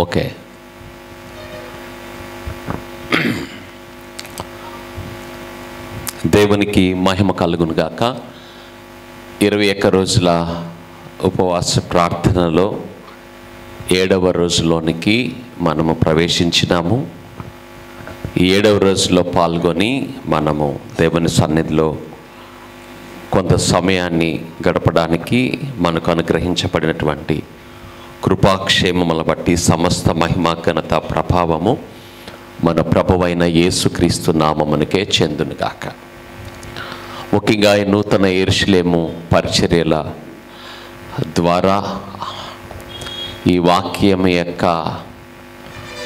Okay. దేవునికి మహిమ కలుగును గాక. 21 రోజుల ఉపవాస ప్రార్థనలో 7వ రోజులోనికి మనము ప్రవేశించినాము. ఈ 7వ రోజులో పాల్గొని మనము దేవుని సన్నిధిలో కొంత సమయాన్ని గడపడానికి మనకు అనుగ్రహించబడినటువంటి కృపాక్షేమముల బట్టి సమస్త మహిమ ఘనత ప్రభావము మన ప్రభువైన యేసుక్రీస్తు నామమునకే చెందునుగాక. ముఖ్యంగా ఈ నూతన యెరూషలేము పరిచర్యల ద్వారా ఈ వాక్యం యొక్క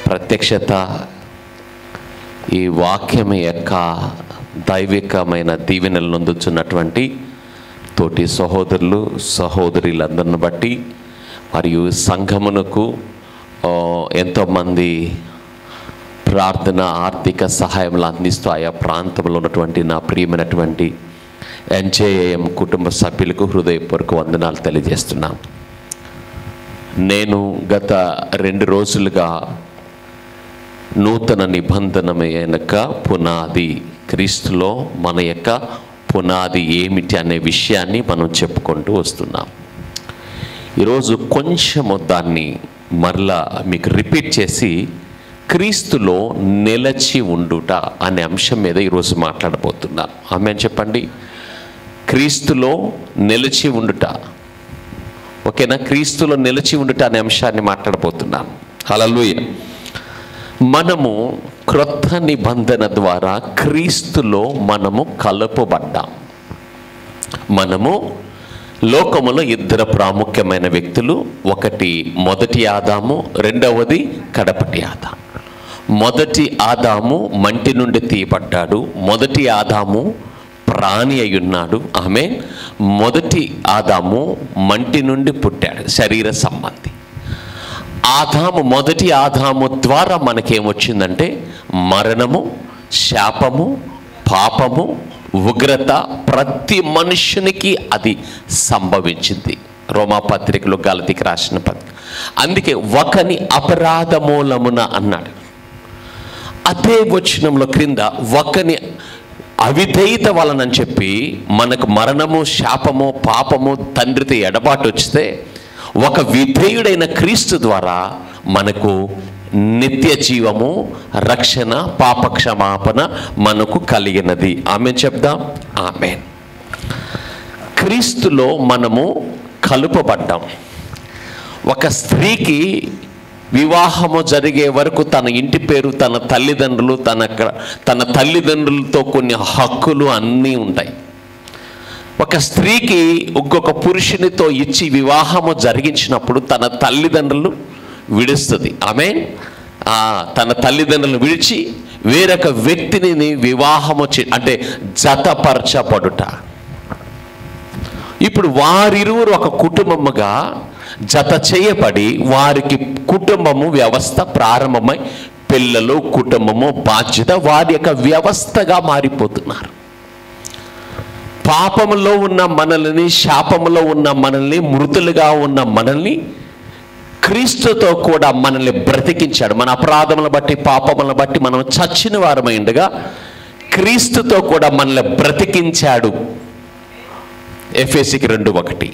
ప్రత్యక్షత, ఈ వాక్యం యొక్క దైవికమైన దీవెనలు అందుతున్నటువంటి తోటి సహోదరులు సహోదరులందరిని బట్టి మరియు సంఘమునకు ఎంతోమంది ప్రార్థన ఆర్థిక సహాయములు అందిస్తూ ఆయా ప్రాంతంలో ఉన్నటువంటి నా ప్రియమైనటువంటి NJAM కుటుంబ సభ్యులకు హృదయపూర్వక వందనాలు తెలియజేస్తున్నాను. నేను గత 2 రోజులుగా నూతన నిబంధన యొక్క పునాది, క్రీస్తులో మన యొక్క పునాది ఏమిటి అనే విషయాన్ని మనం చెప్పుకుంటూ వస్తున్నాం. ఈరోజు కొంచెము దాన్ని మరలా మీకు రిపీట్ చేసి క్రీస్తులో నిలచి ఉండుట అనే అంశం మీద ఈరోజు మాట్లాడబోతున్నాను. ఆమేన్ చెప్పండి. క్రీస్తులో నిలిచి ఉండుట. ఓకేనా? క్రీస్తులో నిలిచి ఉండుట అనే అంశాన్ని మాట్లాడబోతున్నాను. హల్లెలూయా. మనము క్రొత్త నిబంధన ద్వారా క్రీస్తులో మనము కలుపబడ్డాం. మనము లోకములో 2 ప్రాముఖ్యమైన వ్యక్తులు. ఒకటి మొదటి ఆదాము, రెండవది కడపటి ఆదాము. మొదటి ఆదాము మంటి నుండి తీయబడ్డాడు. మొదటి ఆదాము ప్రాణి అయి ఉన్నాడు. ఆమె మొదటి ఆదాము మంటి నుండి పుట్టాడు, శరీర సంబంధి. మొదటి ఆదాము ద్వారా మనకేమొచ్చిందంటే మరణము, శాపము, పాపము, ఉగ్రత ప్రతి మనుషునికి అది సంభవించింది. రోమాపత్రికలో గలతీకి రాసిన పత్రిక. అందుకే ఒకని అపరాధ మూలమున అన్నాడు. అదే వచనంలో క్రింద ఒకని అవిధేయత వలనని చెప్పి మనకు మరణము, శాపము, పాపము, తండ్రితో ఎడబాటు వస్తే ఒక విధేయుడైన క్రీస్తు ద్వారా మనకు నిత్య జీవము, రక్షణ, పాపక్షమాపణ మనకు కలిగినది. ఆమేన్ చెప్దాం. ఆమేన్. క్రీస్తులో మనము కలుపబడ్డాం. ఒక స్త్రీకి వివాహము జరిగే వరకు తన ఇంటి పేరు, తన తల్లిదండ్రులు, తన తల్లిదండ్రులతో కొన్ని హక్కులు అన్నీ ఉంటాయి. ఒక స్త్రీకి ఇంకొక పురుషునితో ఇచ్చి వివాహము జరిగించినప్పుడు తన తల్లిదండ్రులు విడుస్తుంది. ఆమె తన తల్లిదండ్రులను విడిచి వేరొక వ్యక్తిని వివాహము అంటే జతపరచబడుట. ఇప్పుడు వారిరువురు ఒక కుటుంబముగా జత చేయబడి వారికి కుటుంబము వ్యవస్థ ప్రారంభమై పిల్లలు, కుటుంబము, బాధ్యత వారి యొక్క వ్యవస్థగా మారిపోతున్నారు. పాపములో ఉన్న మనల్ని, శాపములో ఉన్న మనల్ని, మృతులుగా ఉన్న మనల్ని క్రీస్తుతో కూడా మనల్ని బ్రతికించాడు. మన అపరాధములను బట్టి, పాపములను బట్టి మనం చచ్చిన వారమైండగా క్రీస్తుతో కూడా మనల్ని బ్రతికించాడు. ఎఫెసీకి 2:1.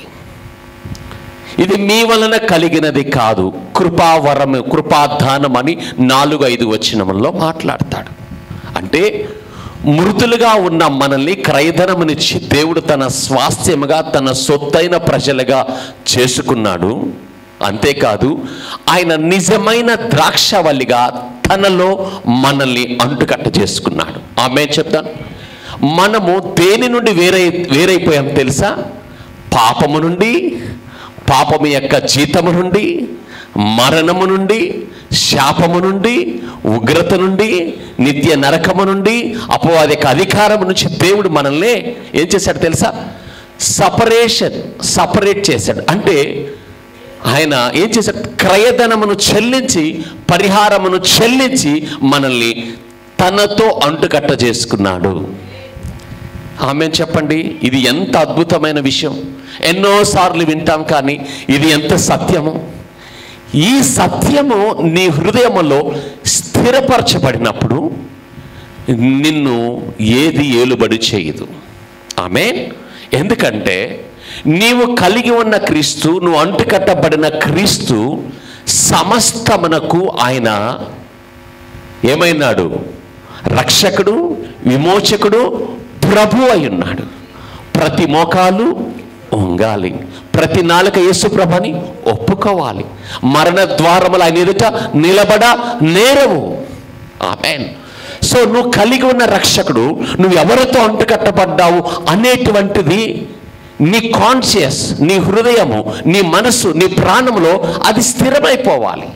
ఇది మీ వలన కలిగినది కాదు, కృపావరము, కృపాదానం అని 4-5 వచనములలో మాట్లాడతాడు. అంటే మృతులుగా ఉన్న మనల్ని క్రయధనమునిచ్చి దేవుడు తన స్వాస్థ్యముగా, తన సొత్తైన ప్రజలుగా చేసుకున్నాడు. అంతేకాదు ఆయన నిజమైన ద్రాక్షవల్లిగా తనలో మనల్ని అంటుకట్ట చేసుకున్నాడు. ఆమేన్ చెప్తాను. మనము దేని నుండి వేరైపోయాం తెలుసా? పాపము నుండి, పాపము యొక్క జీతము నుండి, మరణము నుండి, శాపము నుండి, ఉగ్రత నుండి, నిత్య నరకము నుండి, అపవాది యొక్క అధికారం నుంచి దేవుడు మనల్ని ఏం చేశాడు తెలుసా? సపరేట్ చేశాడు. అంటే ఆయన ఏం చేశాడు? క్రయధనమును చెల్లించి, పరిహారమును చెల్లించి మనల్ని తనతో అంటుకట్ట చేసుకున్నాడు. ఆమేన్ చెప్పండి. ఇది ఎంత అద్భుతమైన విషయం. ఎన్నోసార్లు వింటాం, కానీ ఇది ఎంత సత్యము. ఈ సత్యము నీ హృదయములో స్థిరపరచబడినప్పుడు నిన్ను ఏది ఏలుబడి చేయదు. ఆమేన్. ఎందుకంటే నీవు కలిగి ఉన్న క్రీస్తు, నువ్వు అంటుకట్టబడిన క్రీస్తు సమస్తమునకు ఆయన ఏమైనాడు? రక్షకుడు, విమోచకుడు, ప్రభు అయి ఉన్నాడు. ప్రతి మోకాలు వంగాలి, ప్రతి నాలుక యేసు ప్రభుని ఒప్పుకోవాలి. మరణ ద్వారములు ఆయన ఎదుట నిలబడ నేరవు. ఆమేన్. సో నువ్వు కలిగి ఉన్న రక్షకుడు, నువ్వు ఎవరితో అంటుకట్టబడ్డావు అనేటువంటిది నీ కాన్షియస్, నీ హృదయము, నీ మనస్సు, నీ ప్రాణంలో అది స్థిరమైపోవాలి.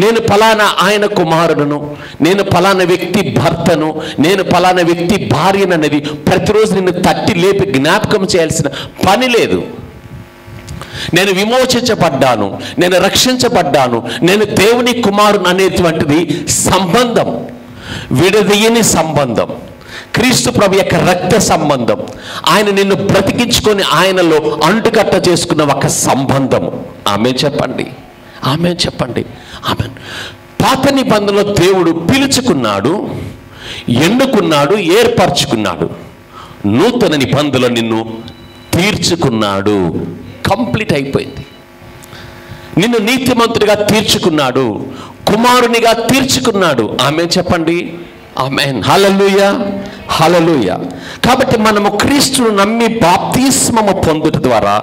నేను ఫలానా ఆయన కుమారుడును, నేను ఫలానా వ్యక్తి భర్తను, నేను ఫలానా వ్యక్తి భార్యను అనేది ప్రతిరోజు నిన్ను తట్టి లేపి జ్ఞాపకం చేయాల్సిన పని లేదు. నేను విమోచించబడ్డాను, నేను రక్షించబడ్డాను, నేను దేవుని కుమారుని అనేటువంటిది సంబంధం, విడదీయని సంబంధం, క్రీస్తు ప్రభు యొక్క రక్త సంబంధం. ఆయన నిన్ను బ్రతికించుకొని ఆయనలో అంటుకట్ట చేసుకున్న ఒక సంబంధము. ఆమె చెప్పండి, ఆమె చెప్పండి, ఆమె. పాత నిబంధనలో దేవుడు పిలుచుకున్నాడు, ఎన్నుకున్నాడు, ఏర్పరచుకున్నాడు. నూతన నిబంధనలో నిన్ను తీర్చుకున్నాడు. కంప్లీట్ అయిపోయింది. నిన్ను నీతిమంతుడిగా తీర్చుకున్నాడు, కుమారునిగా తీర్చుకున్నాడు. ఆమె చెప్పండి, ఆమేన్. హల్లెలూయా, హల్లెలూయా. కాబట్టి మనము క్రీస్తును నమ్మి బాప్తిస్మము పొందుట ద్వారా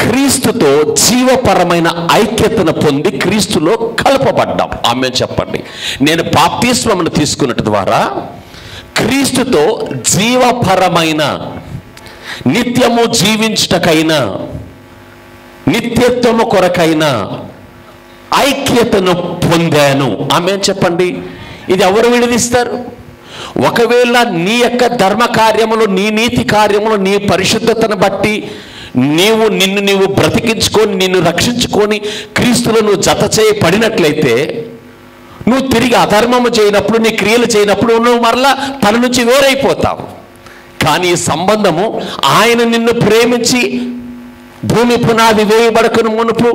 క్రీస్తుతో జీవపరమైన ఐక్యతను పొంది క్రీస్తులో కలపబడ్డాం. ఆమేన్ చెప్పండి. నేను బాప్తిస్మమును తీసుకున్నట్టు ద్వారా క్రీస్తుతో జీవపరమైన, నిత్యము జీవించుటకైనా, నిత్యత్వము కొరకైనా ఐక్యతను పొందాను. ఆమేన్ చెప్పండి. ఇది ఎవరు విడదీస్తారు? ఒకవేళ నీ యొక్క ధర్మ కార్యములు, నీ నీతి కార్యములు, నీ పరిశుద్ధతను బట్టి నిన్ను నీవు బ్రతికించుకొని, నిన్ను రక్షించుకొని క్రీస్తులో నువ్వు జత చేయబడినట్లయితే, నువ్వు తిరిగి అధర్మము చేయనప్పుడు, నీ క్రియలు చేయనప్పుడు నువ్వు మరలా తన నుంచి వేరైపోతావు. కానీ ఈ సంబంధము ఆయన నిన్ను ప్రేమించి భూమి పునాది వేయబడకను మునుపు,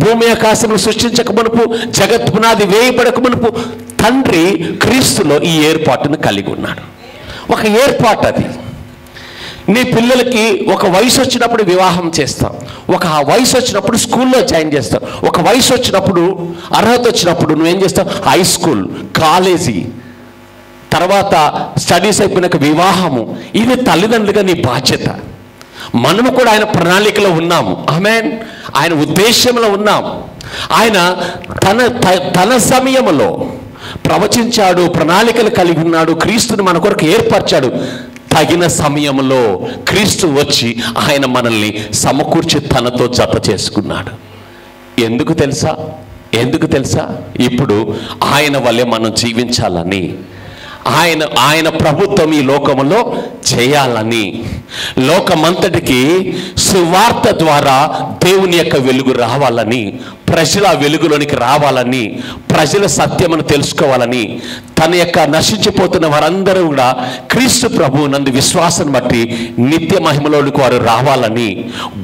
భూమి ఆకాశములు సృష్టించక మునుపు, జగత్ పునాది వేయబడక మునుపు తండ్రి క్రీస్తులో ఈ ఏర్పాటును కలిగి ఉన్నాడు. ఒక ఏర్పాటు అది. నీ పిల్లలకి ఒక వయసు వచ్చినప్పుడు వివాహం చేస్తాం, ఒక వయసు వచ్చినప్పుడు స్కూల్లో జాయిన్ చేస్తాం, ఒక వయసు వచ్చినప్పుడు అర్హత వచ్చినప్పుడు నువ్వేం చేస్తావు? హై స్కూల్, కాలేజీ, తర్వాత స్టడీస్ అయిపోయినాక వివాహము. ఇది తల్లిదండ్రులుగా నీ బాధ్యత. మనము కూడా ఆయన ప్రణాళికలో ఉన్నాము. ఆమేన్. ఆయన ఉద్దేశంలో ఉన్నాం. ఆయన తన సమయంలో ప్రవచించాడు, ప్రణాళికలు కలిగి ఉన్నాడు, క్రీస్తుని మన కొరకు ఏర్పరిచాడు. తగిన సమయంలో క్రీస్తు వచ్చి ఆయన మనల్ని సమకూర్చి తనతో జత చేసుకున్నాడు. ఎందుకు తెలుసా? ఎందుకు తెలుసా? ఇప్పుడు ఆయన వల్లే మనం జీవించాలని, ఆయన ప్రభుత్వం ఈ లోకములో చేయాలని, లోకమంతటికి సువార్త ద్వారా దేవుని యొక్క వెలుగు రావాలని, ప్రజల వెలుగులోనికి రావాలని, ప్రజల సత్యమును తెలుసుకోవాలని, తన యొక్క నశించిపోతున్న వారందరూ కూడా క్రీస్తు ప్రభువు నందు విశ్వాసం బట్టి నిత్య మహిమలోనికి వారు రావాలని,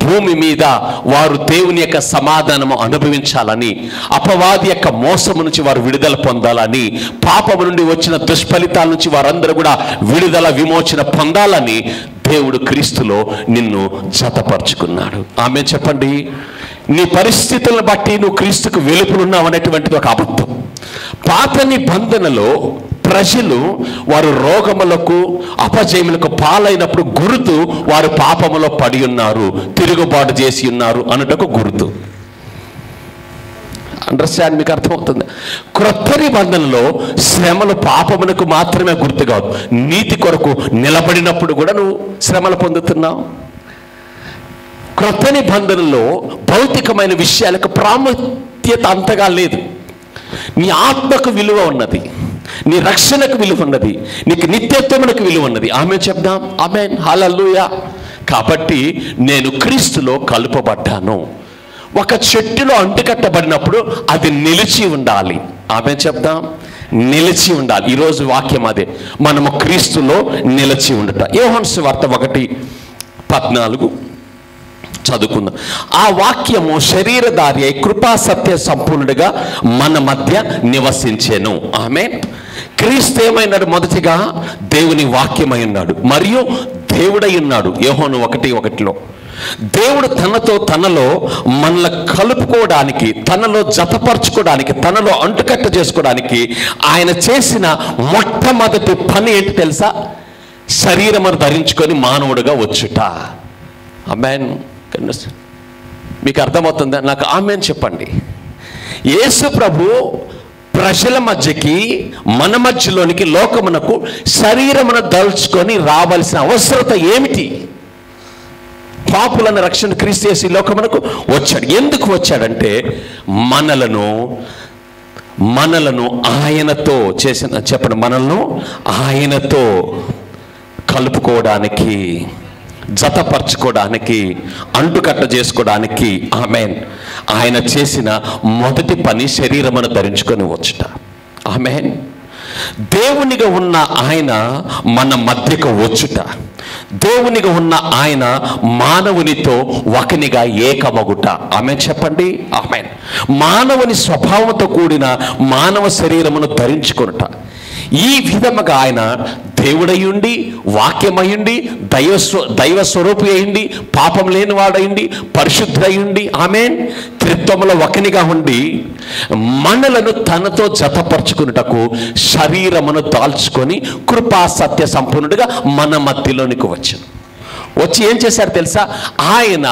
భూమి మీద వారు దేవుని యొక్క సమాధానము అనుభవించాలని, అపవాది యొక్క మోసము నుంచి వారు విడుదల పొందాలని, పాపము నుండి వచ్చిన దుష్ఫలితాల నుంచి వారందరూ కూడా విడుదల, విమోచన పొందాలని దేవుడు క్రీస్తులో నిన్ను జతపరుచుకున్నాడు. ఆమె చెప్పండి. నీ పరిస్థితులను బట్టి నువ్వు క్రీస్తుకు వెలుపులున్నావు అనేటువంటిది ఒక అబద్ధం. పాత నిబంధనలో ప్రజలు వారు రోగములకు, అపజయములకు పాలైనప్పుడు గుర్తు వారు పాపములో పడి ఉన్నారు, తిరుగుబాటు చేసి ఉన్నారు అనుటకు గుర్తు. అండర్స్టాండ్? మీకు అర్థమవుతుంది? క్రొత్త నిబంధనలో శ్రమలు పాపమునకు మాత్రమే గుర్తు కాదు, నీతి కొరకు నిలబడినప్పుడు కూడా నువ్వు శ్రమలు పొందుతున్నావు. క్రొత్త నిబంధనలో భౌతికమైన విషయాలకు ప్రాముఖ్యత అంతగా లేదు. నీ ఆత్మకు విలువ ఉన్నది, నీ రక్షణకు విలువ ఉన్నది, నీకు నిత్యత్వమునకు విలువ ఉన్నది. ఆమె చెప్దాం. ఆమేన్. హల్లెలూయా. కాబట్టి నేను క్రీస్తులో కలుపబడ్డాను. ఒక చెట్టులో అంటుకట్టబడినప్పుడు అది నిలిచి ఉండాలి. ఆమె చెప్దాం. నిలిచి ఉండాలి. ఈరోజు వాక్యం అదే, మనము క్రీస్తులో నిలిచి ఉండట. యోహాను సువార్త 1:14 చదువుకుందాం. ఆ వాక్యము శరీరధారి అయి కృపా సత్య సంపూర్ణుడిగా మన మధ్య నివసించెను. ఆమేన్. క్రీస్తు ఏమైనాడు? మొదటిగా దేవుని వాక్యమై ఉన్నాడు, మరియు దేవుడై ఉన్నాడు. యోహాను 1:1 దేవుడు తనలో మనల్ని కలుపుకోవడానికి, తనలో జతపరచుకోవడానికి, తనలో అంటుకట్ట చేసుకోవడానికి ఆయన చేసిన మొట్టమొదటి పని ఏంటి తెలుసా? శరీరమును ధరించుకొని మానవుడిగా వచ్చుట. ఆమేన్. మీకు అర్థమవుతుందా? నాకు ఆమేన్ చెప్పండి. యేసు ప్రభు ప్రజల మధ్యకి, మన మధ్యలోనికి, లోకమునకు శరీరమును దల్చుకొని రావాల్సిన అవసరత ఏమిటి? పాపులను రక్షణ క్రీస్తు యేసు లోకమునకు వచ్చాడు. ఎందుకు వచ్చాడంటే మనలను ఆయనతో చేసిన, చెప్పండి, మనల్ని ఆయనతో కలుపుకోవడానికి, జతపరచుకోవడానికి, అంటుకట్ట చేసుకోవడానికి. ఆమేన్. ఆయన చేసిన మొదటి పని శరీరమును ధరించుకొని వచ్చుట. ఆమేన్. దేవునిగా ఉన్న ఆయన మన మధ్యకు వచ్చుట, దేవునిగా ఉన్న ఆయన మానవునితో ఒకనిగా ఏకమగుట. ఆమేన్ చెప్పండి. ఆమేన్. మానవుని స్వభావంతో కూడిన మానవ శరీరమును ధరించుకొనుట. ఈ విధముగా ఆయన దేవుడయ్యుండి, వాక్యమయ్యుండి, దైవ స్వరూపి అయ్యింది, పాపం లేనివాడయింది, పరిశుద్ధుడయ్యుండి, ఆమేన్, త్రిత్వములో ఒకనిగా ఉండి మనలను తనతో జతపరచుకున్నటకు శరీరమును దాల్చుకొని కృపా సత్య సంపూర్ణుడిగా మన మధ్యలోనికి వచ్చి ఏం చేశారు తెలుసా? ఆయన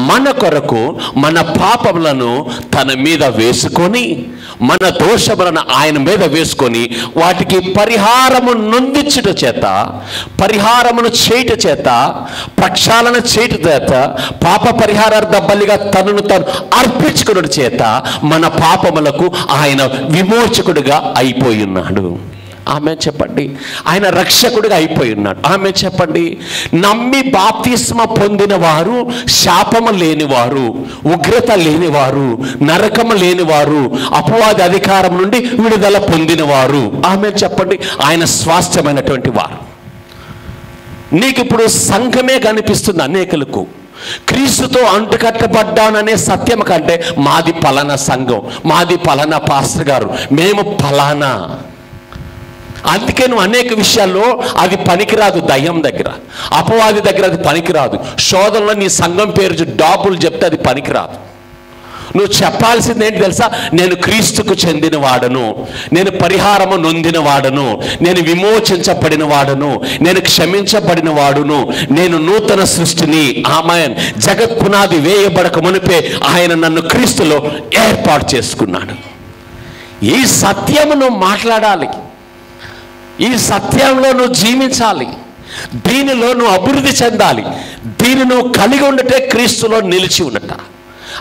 మన కొరకు మన పాపములను తన మీద వేసుకొని, మన దోషములను ఆయన మీద వేసుకొని, వాటికి పరిహారము నొందించుట చేత, పరిహారమును చేయుట చేత, ప్రక్షాళన చేయుట చేత, పాప పరిహారార్థ బలిగా తనను తాను అర్పించుకున్న చేత మన పాపములకు ఆయన విమోచకుడిగా అయిపోయి ఉన్నాడు. ఆమె చెప్పండి. ఆయన రక్షకుడిగా అయిపోయి ఉన్నాడు. ఆమె చెప్పండి. నమ్మి బాప్తిస్మ పొందిన వారు శాపము లేనివారు, ఉగ్రత లేనివారు, నరకము లేనివారు, అపవాది అధికారం నుండి విడుదల పొందినవారు. ఆమె చెప్పండి. ఆయన స్వాస్థ్యమైనటువంటి వారు. నీకు ఇప్పుడు సంఘమే కనిపిస్తుంది అనేకులకు. క్రీస్తుతో అంటుకట్టబడ్డాననే సత్యం కంటే మాది పలానా సంఘం, మాది పలానా పాస్టర్ గారు, మేము పలానా. అందుకే నువ్వు అనేక విషయాల్లో అది పనికిరాదు. దయ్యం దగ్గర, అపవాది దగ్గర అది పనికిరాదు. శోధనలో నీ సంఘం పేరు డాబులు చెప్తే అది పనికిరాదు. నువ్వు చెప్పాల్సింది ఏంటి తెలుసా? నేను క్రీస్తుకు చెందిన వాడను, నేను పరిహారము నొందిన వాడను, నేను విమోచించబడిన వాడను, నేను క్షమించబడిన వాడును, నేను నూతన సృష్టిని. ఆమేన్. జగత్ పునాది వేయబడక మునిపే ఆయన నన్ను క్రీస్తులో ఏర్పాటు చేసుకున్నాడు. ఈ సత్యమును మాట్లాడాలి, ఈ సత్యంలో నువ్వు జీవించాలి, దీనిలో నువ్వు అభివృద్ధి చెందాలి. దీన్ని నువ్వు కలిగి ఉండటే క్రీస్తులో నిలిచి ఉండట.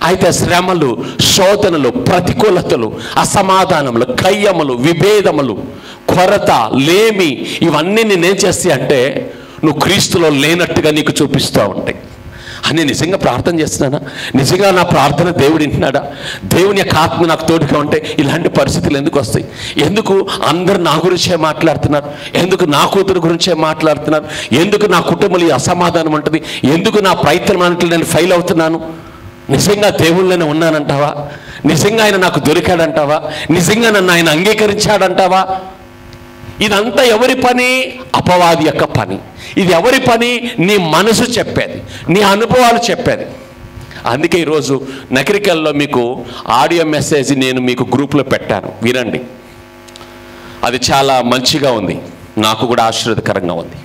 అయితే శ్రమలు, శోధనలు, ప్రతికూలతలు, అసమాధానములు, కయ్యములు, విభేదములు, కొరత, లేమి, ఇవన్నీ నేనేం చేస్తాయి అంటే నువ్వు క్రీస్తులో లేనట్టుగా నీకు చూపిస్తూ ఉంటాయి. అని నిజంగా ప్రార్థన చేస్తున్నానా? నిజంగా నా ప్రార్థన దేవుడు వింటున్నాడా? దేవుని యొక్క ఆత్మ నాకు తోడుగా ఉంటే ఇలాంటి పరిస్థితులు ఎందుకు వస్తాయి? ఎందుకు అందరు నా గురించే మాట్లాడుతున్నారు? ఎందుకు నా కూతురు గురించే మాట్లాడుతున్నారు? ఎందుకు నా కుటుంబంలో ఈ అసమాధానం ఉంటుంది? ఎందుకు నా ప్రయత్నం అంటే నేను ఫెయిల్ అవుతున్నాను? నిజంగా దేవుళ్ళనే ఉన్నానంటావా? నిజంగా ఆయన నాకు దొరికాడంటావా? నిజంగా నన్ను ఆయన అంగీకరించాడంటావా? ఇదంతా ఎవరి పని? అపవాది యొక్క పని. ఇది ఎవరి పని? నీ మనసు చెప్పేది, నీ అనుభవాలు చెప్పేది. అందుకే ఈరోజు నకిరికల్లో మీకు ఆడియో మెసేజ్ నేను మీకు గ్రూప్లో పెట్టాను, వినండి. అది చాలా మంచిగా ఉంది, నాకు కూడా ఆశీర్వాదకరంగా ఉంది.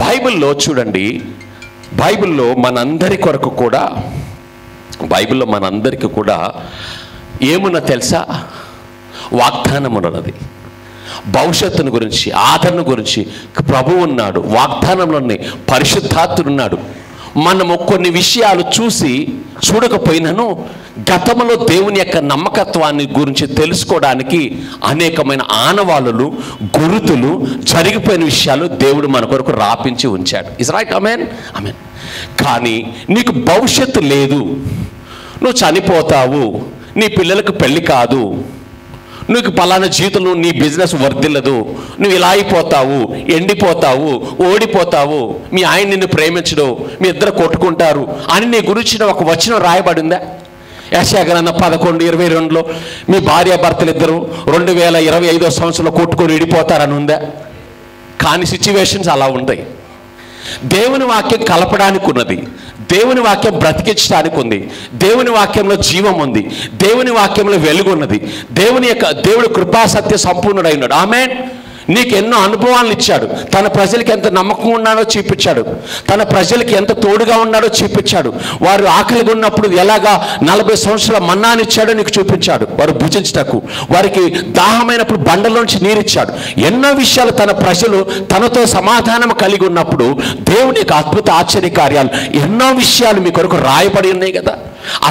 బైబిల్లో చూడండి, బైబిల్లో మనందరి కొరకు కూడా, బైబిల్లో మనందరికీ కూడా ఏమున్నా తెలుసా? వాగ్దానం ఉన్నది. భవిష్యత్తును గురించి, ఆదరణ గురించి ప్రభువు ఉన్నాడు, వాగ్దానంలోనే పరిశుద్ధాత్ముడు ఉన్నాడు. మనము కొన్ని విషయాలు చూడకపోయినను గతంలో దేవుని యొక్క నమ్మకత్వాన్ని గురించి తెలుసుకోవడానికి అనేకమైన ఆనవాళ్ళు, గురుతులు, జరిగిపోయిన విషయాలు దేవుడు మన కొరకు రాపించి ఉంచాడు. Is right? ఆమేన్. ఆమేన్. కానీ నీకు భవిష్యత్తు లేదు, నువ్వు చనిపోతావు, నీ పిల్లలకు పెళ్ళి కాదు, నీకు పలానా జీవితంలో నీ బిజినెస్ వర్ధిల్లదు, నువ్వు ఇలా అయిపోతావు, ఎండిపోతావు, ఓడిపోతావు, మీ ఆయన నిన్ను ప్రేమించడు, మీ ఇద్దరు కొట్టుకుంటారు అని నీ గురించిన ఒక వచనం రాయబడిందా? యెషయా గ్రంథం 11:22లో మీ భార్యాభర్తలు ఇద్దరు 2025 సంవత్సరంలో కొట్టుకొని విడిపోతారని ఉందా? కానీ సిచ్యువేషన్స్ అలా ఉంటాయి. దేవుని వాక్యం కలపడానికి ఉన్నది, దేవుని వాక్యం బ్రతికించడానికి ఉంది, దేవుని వాక్యంలో జీవం ఉంది, దేవుని వాక్యంలో వెలుగు ఉన్నది, దేవుడు కృపా సత్య సంపూర్ణుడైనాడు. ఆమేన్. నీకు ఎన్నో అనుభవాలను ఇచ్చాడు. తన ప్రజలకి ఎంత నమ్మకం ఉన్నాడో చూపించాడు, తన ప్రజలకి ఎంత తోడుగా ఉన్నాడో చూపించాడు. వారు ఆకలిగా ఉన్నప్పుడు ఎలాగా 40 సంవత్సరాల మన్నానిచ్చాడో నీకు చూపించాడు, వారు భుజించటకు. వారికి దాహమైనప్పుడు బండలోంచి నీరిచ్చాడు. ఎన్నో విషయాలు తన ప్రజలు తనతో సమాధానం కలిగి ఉన్నప్పుడు దేవుని యొక్క అద్భుత ఆశ్చర్య కార్యాలు ఎన్నో విషయాలు మీ కొరకు రాయబడి ఉన్నాయి కదా.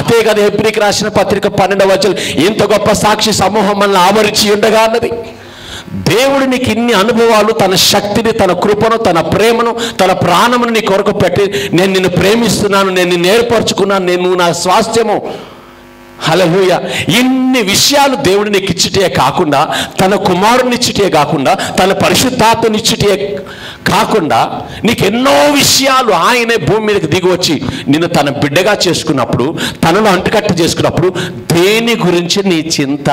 అదే కదా హెబ్రీకి రాసిన పత్రిక 12వ అధ్యాయం, ఇంత గొప్ప సాక్షి సమూహం మనల్ని ఆవరించి ఉండగా అన్నది. దేవుడు నీకు ఇన్ని అనుభవాలు, తన శక్తిని, తన కృపను, తన ప్రేమను, తన ప్రాణమును నీ కొరకు పెట్టి, నేను నిన్ను ప్రేమిస్తున్నాను, నేను నిన్ను ఏర్పరచుకున్నాను, నేను నా స్వాస్థ్యము, హల్లెలూయా, ఇన్ని విషయాలు దేవుడు నీకు ఇచ్చిటే కాకుండా, తన కుమారుని ఇచ్చిటే కాకుండా, తన పరిశుద్ధాత్మని ఇచ్చిటే కాకుండా, నీకు ఎన్నో విషయాలు ఆయనే భూమి మీదకి దిగి వచ్చి నిన్ను తన బిడ్డగా చేసుకున్నప్పుడు, తనను అంటుకట్టు చేసుకున్నప్పుడు, దేని గురించి నీ చింత,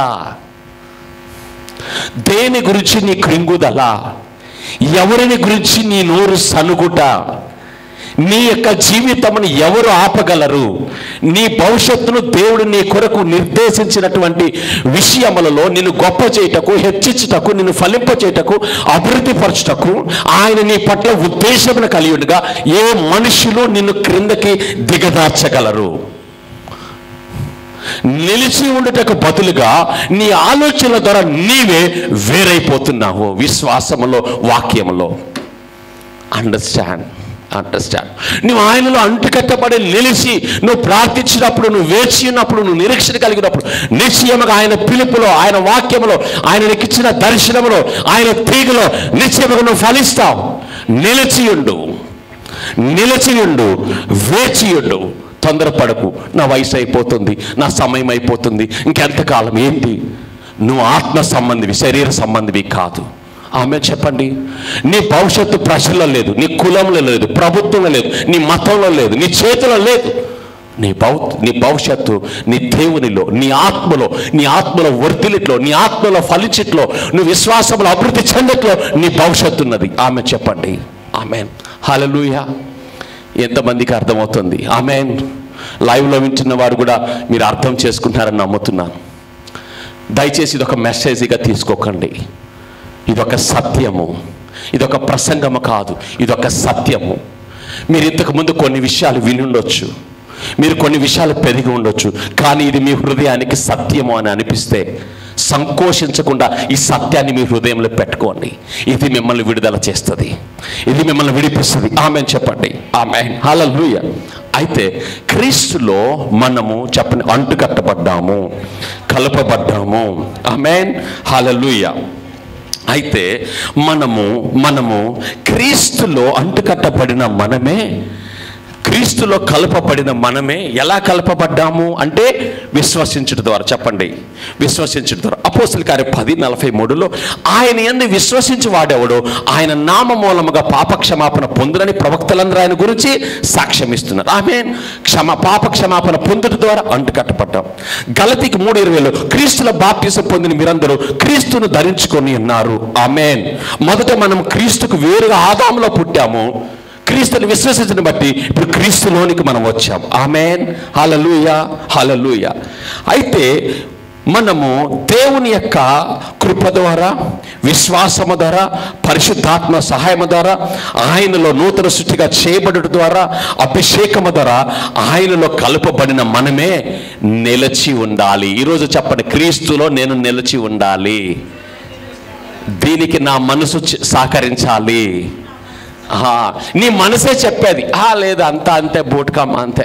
దేని గురించి నీ కృంగుదల, ఎవరిని గురించి నీ నోరు సనుగుట, నీ యొక్క జీవితమును ఎవరు ఆపగలరు? నీ భవిష్యత్తును దేవుడు నీ కొరకు నిర్దేశించినటువంటి విషయములలో నిన్ను గొప్ప చేయుటకు, హెచ్చించుటకు, నిన్ను ఫలింపచేయుటకు, అభివృద్ధి పరచుటకు ఆయన నీ పట్ల ఉద్దేశమును కలిగి ఉండగా ఏ మనుషులు నిన్ను క్రిందకి దిగదార్చగలరు? నిలిచి ఉండటకు బదులుగా నీ ఆలోచనల ద్వారా నీవే వేరైపోతున్నావు. విశ్వాసములో, వాక్యములో. అండర్స్టాండ్. నువ్వు ఆయనలో అంటుకట్టబడి నిలిచి నువ్వు ప్రార్థించినప్పుడు, నువ్వు వేచి ఉన్నప్పుడు, నువ్వు నిరీక్షణ కలిగినప్పుడు నిశ్చయముగా ఆయన పిలుపులో, ఆయన వాక్యములో, ఆయన నీకు ఇచ్చిన దర్శనములో, ఆయన తీగలో నిశ్చయముగా నువ్వు ఫలిస్తావు. నిలిచియుండు, వేచియుండు. తొందరపడకు. నా వయసు అయిపోతుంది, నా సమయం అయిపోతుంది, ఇంకెంతకాలం ఏంటి? నువ్వు ఆత్మ సంబంధివి, శరీర సంబంధివి కాదు. ఆమె చెప్పండి. నీ భవిష్యత్తు ప్రజల్లో లేదు, నీ కులంలో లేదు, ప్రభుత్వంలో లేదు, నీ మతంలో లేదు, నీ చేతిలో లేదు. నీ భవిష్యత్తు నీ దేవునిలో, నీ ఆత్మలో వర్ధిలిట్లో, నీ ఆత్మలో ఫలించట్లో, నువ్వు విశ్వాసంలో అభివృద్ధి చెందట్లో నీ భవిష్యత్తు ఉన్నది. ఆమె చెప్పండి. ఆమెన్. హల్లెలూయా. ఎంతమందికి అర్థమవుతుంది? ఆమెన్. లైవ్లో వింటున్న వారు కూడా మీరు అర్థం చేసుకుంటారని నమ్ముతున్నాను. దయచేసి ఇదొక మెసేజ్గా తీసుకోకండి. ఇదొక సత్యము, ఇదొక ప్రసంగము కాదు, ఇదొక సత్యము. మీరు ఇంతకుముందు కొన్ని విషయాలు విని ఉండొచ్చు, మీరు కొన్ని విషయాలు పెరిగి ఉండొచ్చు, కానీ ఇది మీ హృదయానికి సత్యము అని అనిపిస్తే సంకోచించకుండా ఈ సత్యాన్ని మీ హృదయంలో పెట్టుకోండి. ఇది మిమ్మల్ని విడుదల చేస్తుంది, ఇది మిమ్మల్ని విడిపిస్తుంది. ఆమెన్ చెప్పండి. ఆమెన్. హల్లెలూయా. అయితే క్రీస్తులో మనము చెప్పండి, అంటుకట్టబడ్డాము, కలపబడ్డాము. ఆమెన్. హల్లెలూయా. అయితే మనము క్రీస్తులో అంటుకట్టబడిన మనమే, క్రీస్తులో కలపబడిన మనమే. ఎలా కలపబడ్డాము అంటే విశ్వసించుట ద్వారా. చెప్పండి, విశ్వసించుట ద్వారా. అపోస్తలుల కార్యం 10:43లో ఆయన యందు విశ్వసించి వాడెవడో ఆయన నామ మూలముగా పాపక్షమాపణ పొందునని ప్రవక్తలందరూ ఆయన గురించి సాక్ష్యం ఇస్తున్నారు. ఆమేన్. పాప క్షమాపణ పొందుట ద్వారా అంటుకట్టబడ్డాం. గలతీకి 3:20లో క్రీస్తుల బాప్తిసం పొందిన మీరందరూ క్రీస్తును ధరించుకొని ఉన్నారు. ఆమేన్. మొదట మనం క్రీస్తుకు వేరుగా ఆదాములో పుట్టాము, క్రీస్తుని విశ్వసించని బట్టి ఇప్పుడు క్రీస్తులోనికి మనం వచ్చాం. ఆమేన్. హల్లెలూయా. హల్లెలూయా. అయితే మనము దేవుని యొక్క కృప ద్వారా, విశ్వాసము ద్వారా, పరిశుద్ధాత్మ సహాయము ద్వారా, ఆయనలో నూతన సృష్టిగా చేయబడుట ద్వారా, అభిషేకము ద్వారా ఆయనలో కలుపబడిన మనమే నిలిచి ఉండాలి. ఈరోజు చెప్పండి, క్రీస్తులో నేను నిలిచి ఉండాలి. దీనికి నా మనసు సహకరించాలి. నీ మనసే చెప్పేది, లేదు అంతా అంతే, బూట్కమ్మ అంతే,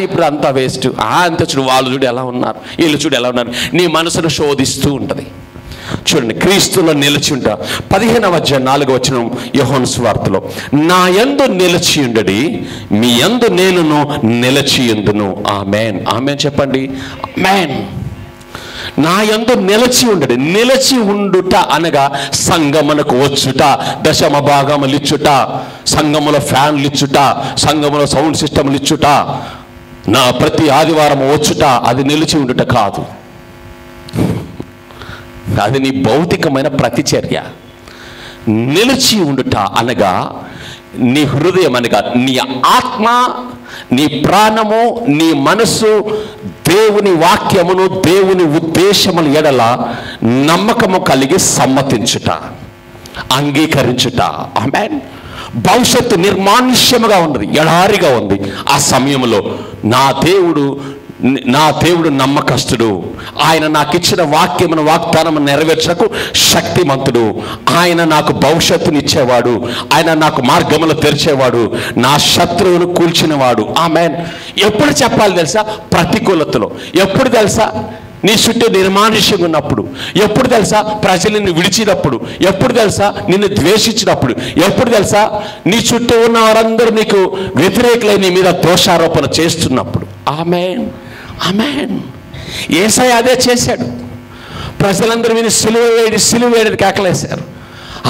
ఇప్పుడు అంతా వేస్ట్, అంతే, చూడు వాళ్ళు చూడు ఎలా ఉన్నారు, వీళ్ళు చూడు ఎలా ఉన్నారు. నీ మనసును శోధిస్తూ ఉంటుంది. చూడండి, క్రీస్తులో నిలిచి ఉంటా. 15వ అధ్యాయం 4వ వచనం యోహాను సువార్తలో, నా యందు నిలిచియుండుడి, మీ యందు నేనును నిలిచియుందును. ఆమేన్. ఆమేన్ చెప్పండి. ఆమేన్. నా యందు నిలిచి ఉండడు. నిలిచి ఉండుట అనగా సంగమునకు వచ్చుట, దశమ భాగములు ఇచ్చుట, సంఘములో ఫ్యాన్లు ఇచ్చుట, సంఘములో సౌండ్ సిస్టమ్లు ఇచ్చుట, నా ప్రతి ఆదివారం వచ్చుట, అది నిలిచి ఉండుట కాదు. అది నీ భౌతికమైన ప్రతిచర్య. నిలిచి ఉండుట అనగా నీ హృదయం అనగా నీ ఆత్మ, నీ ప్రాణము, నీ మనస్సు దేవుని వాక్యమును, దేవుని ఉద్దేశముల ఎడల నమ్మకము కలిగి సమ్మతించుట, అంగీకరించుట. ఆమేన్. భవిష్యత్తు నిర్మానుష్యముగా ఉన్నది, ఎడారిగా ఉంది. ఆ సమయంలో నా దేవుడు నమ్మకస్తుడు, ఆయన నాకు ఇచ్చిన వాక్యమును, వాగ్దానము నెరవేర్చకు శక్తిమంతుడు, ఆయన నాకు భవిష్యత్తుని ఇచ్చేవాడు, ఆయన నాకు మార్గములు తెరిచేవాడు, నా శత్రువును కూల్చినవాడు. ఆమేన్. ఎప్పుడు చెప్పాలి తెలుసా? ప్రతికూలతలో. ఎప్పుడు తెలుసా? నీ చుట్టూ నిర్మానుష్యంగా ఉన్నప్పుడు. ఎప్పుడు తెలుసా? ప్రజలు నిన్ను విడిచినప్పుడు. ఎప్పుడు తెలుసా? నిన్ను ద్వేషించినప్పుడు. ఎప్పుడు తెలుసా? నీ చుట్టూ ఉన్న వారందరూ నీకు వ్యతిరేకులై నీ మీద దోషారోపణ చేస్తున్నప్పుడు. ఆమేన్, ఆమేన్. యేసయ్య అదే చేశాడు. ప్రజలందరూ విని సిలువ వేయడానికి కేకలేశారు.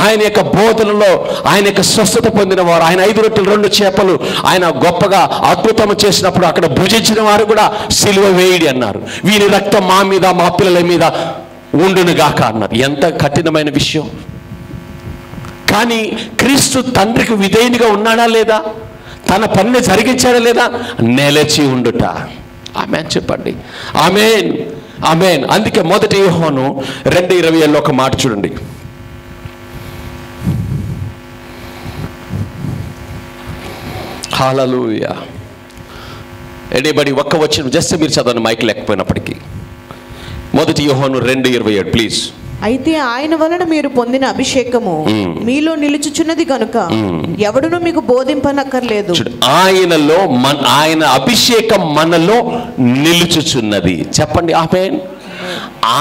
ఆయన యొక్క బోధనలో ఆయన యొక్క స్వస్థత పొందిన వారు, ఆయన 5 రొట్టెలు 2 చేపలు ఆయన గొప్పగా అద్భుతం చేసినప్పుడు అక్కడ భుజించిన వారు కూడా సిలువ వేయడి అన్నారు. వీరి రక్తం మా మీద, మా పిల్లల మీద ఉండునుగాక అన్నారు. ఎంత కఠినమైన విషయం. కానీ క్రీస్తు తండ్రికి విధేయునిగా ఉన్నాడా లేదా? తన పనిని జరిగించాడా లేదా? నిలిచి ఉండుట. ఆమేన్ చెప్పండి. ఆమేన్, ఆమేన్. అందుకే 1 యోహాను 2:27 ఒక మాట చూడండి. హల్లెలూయా. ఎనీబడి ఒక్క వచ్చిన జస్ట్ మీరు చదవండి, మైక్ లేకపోయినప్పటికీ. 1 యోహాను 2:27 ప్లీజ్. అయితే ఆయన వలన మీరు పొందిన అభిషేకము మీలో నిలుచుచున్నది కనుక ఎవడును మీకు బోధింపనక్కర్లేదు. ఆయన అభిషేకం మనలో నిలుచుచున్నది. చెప్పండి ఆమేన్.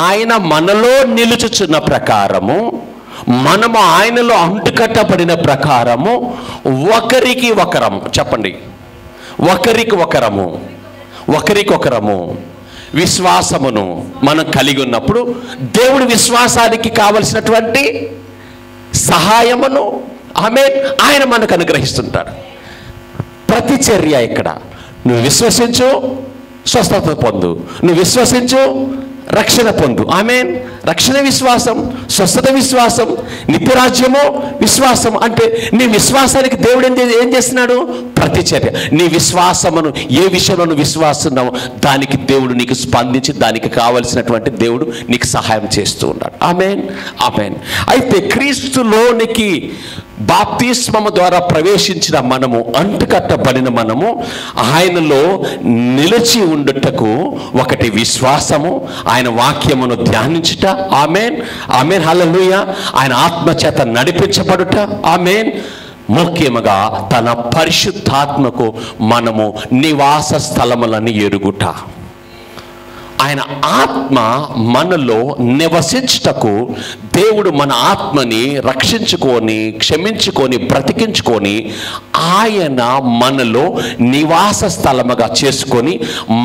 ఆయన మనలో నిలుచుచున్న ప్రకారము, మనము ఆయనలో అంటుకట్టబడిన ప్రకారము ఒకరికి ఒకరము, చెప్పండి, ఒకరికి ఒకరము విశ్వాసమును మనం కలిగి ఉన్నప్పుడు దేవుడి విశ్వాసానికి కావలసినటువంటి సహాయమును ఆమేన్ ఆయన మనకు అనుగ్రహిస్తుంటాడు. ప్రతిచర్య ఇక్కడ. నువ్వు విశ్వసించు, స్వస్థత పొందు. నువ్వు విశ్వసించు, రక్షణ పొందు. ఆమేన్. రక్షణ విశ్వాసం, స్వస్థత విశ్వాసం, నిత్యరాజ్యము విశ్వాసం. అంటే నీ విశ్వాసానికి దేవుడు ఏం చేస్తున్నాడు? ప్రతిచర్య. నీ విశ్వాసమును ఏ విషయంలో నువ్వు విశ్వాస్తున్నావు దానికి దేవుడు నీకు స్పందించి దానికి కావలసినటువంటి దేవుడు నీకు సహాయం చేస్తూ ఉన్నాడు. ఆమేన్, ఆమేన్. అయితే క్రీస్తులోనికి బాప్తిస్మము ద్వారా ప్రవేశించిన మనము, అంటుకట్టబడిన మనము ఆయనలో నిలిచి ఉండుటకు ఒకటి విశ్వాసము, ఆయన వాక్యమును ధ్యానించుట. ఆమేన్, ఆమేన్. హల్లెలూయా. ఆయన ఆత్మచేత నడిపించబడుట. ఆమేన్. ముఖ్యముగా తన పరిశుద్ధాత్మకు మనము నివాస స్థలములని ఎరుగుట. ఆయన ఆత్మ మనలో నివసించుటకు దేవుడు మన ఆత్మని రక్షించుకొని, క్షమించుకొని, బ్రతికించుకొని ఆయన మనలో నివాస స్థలముగా చేసుకొని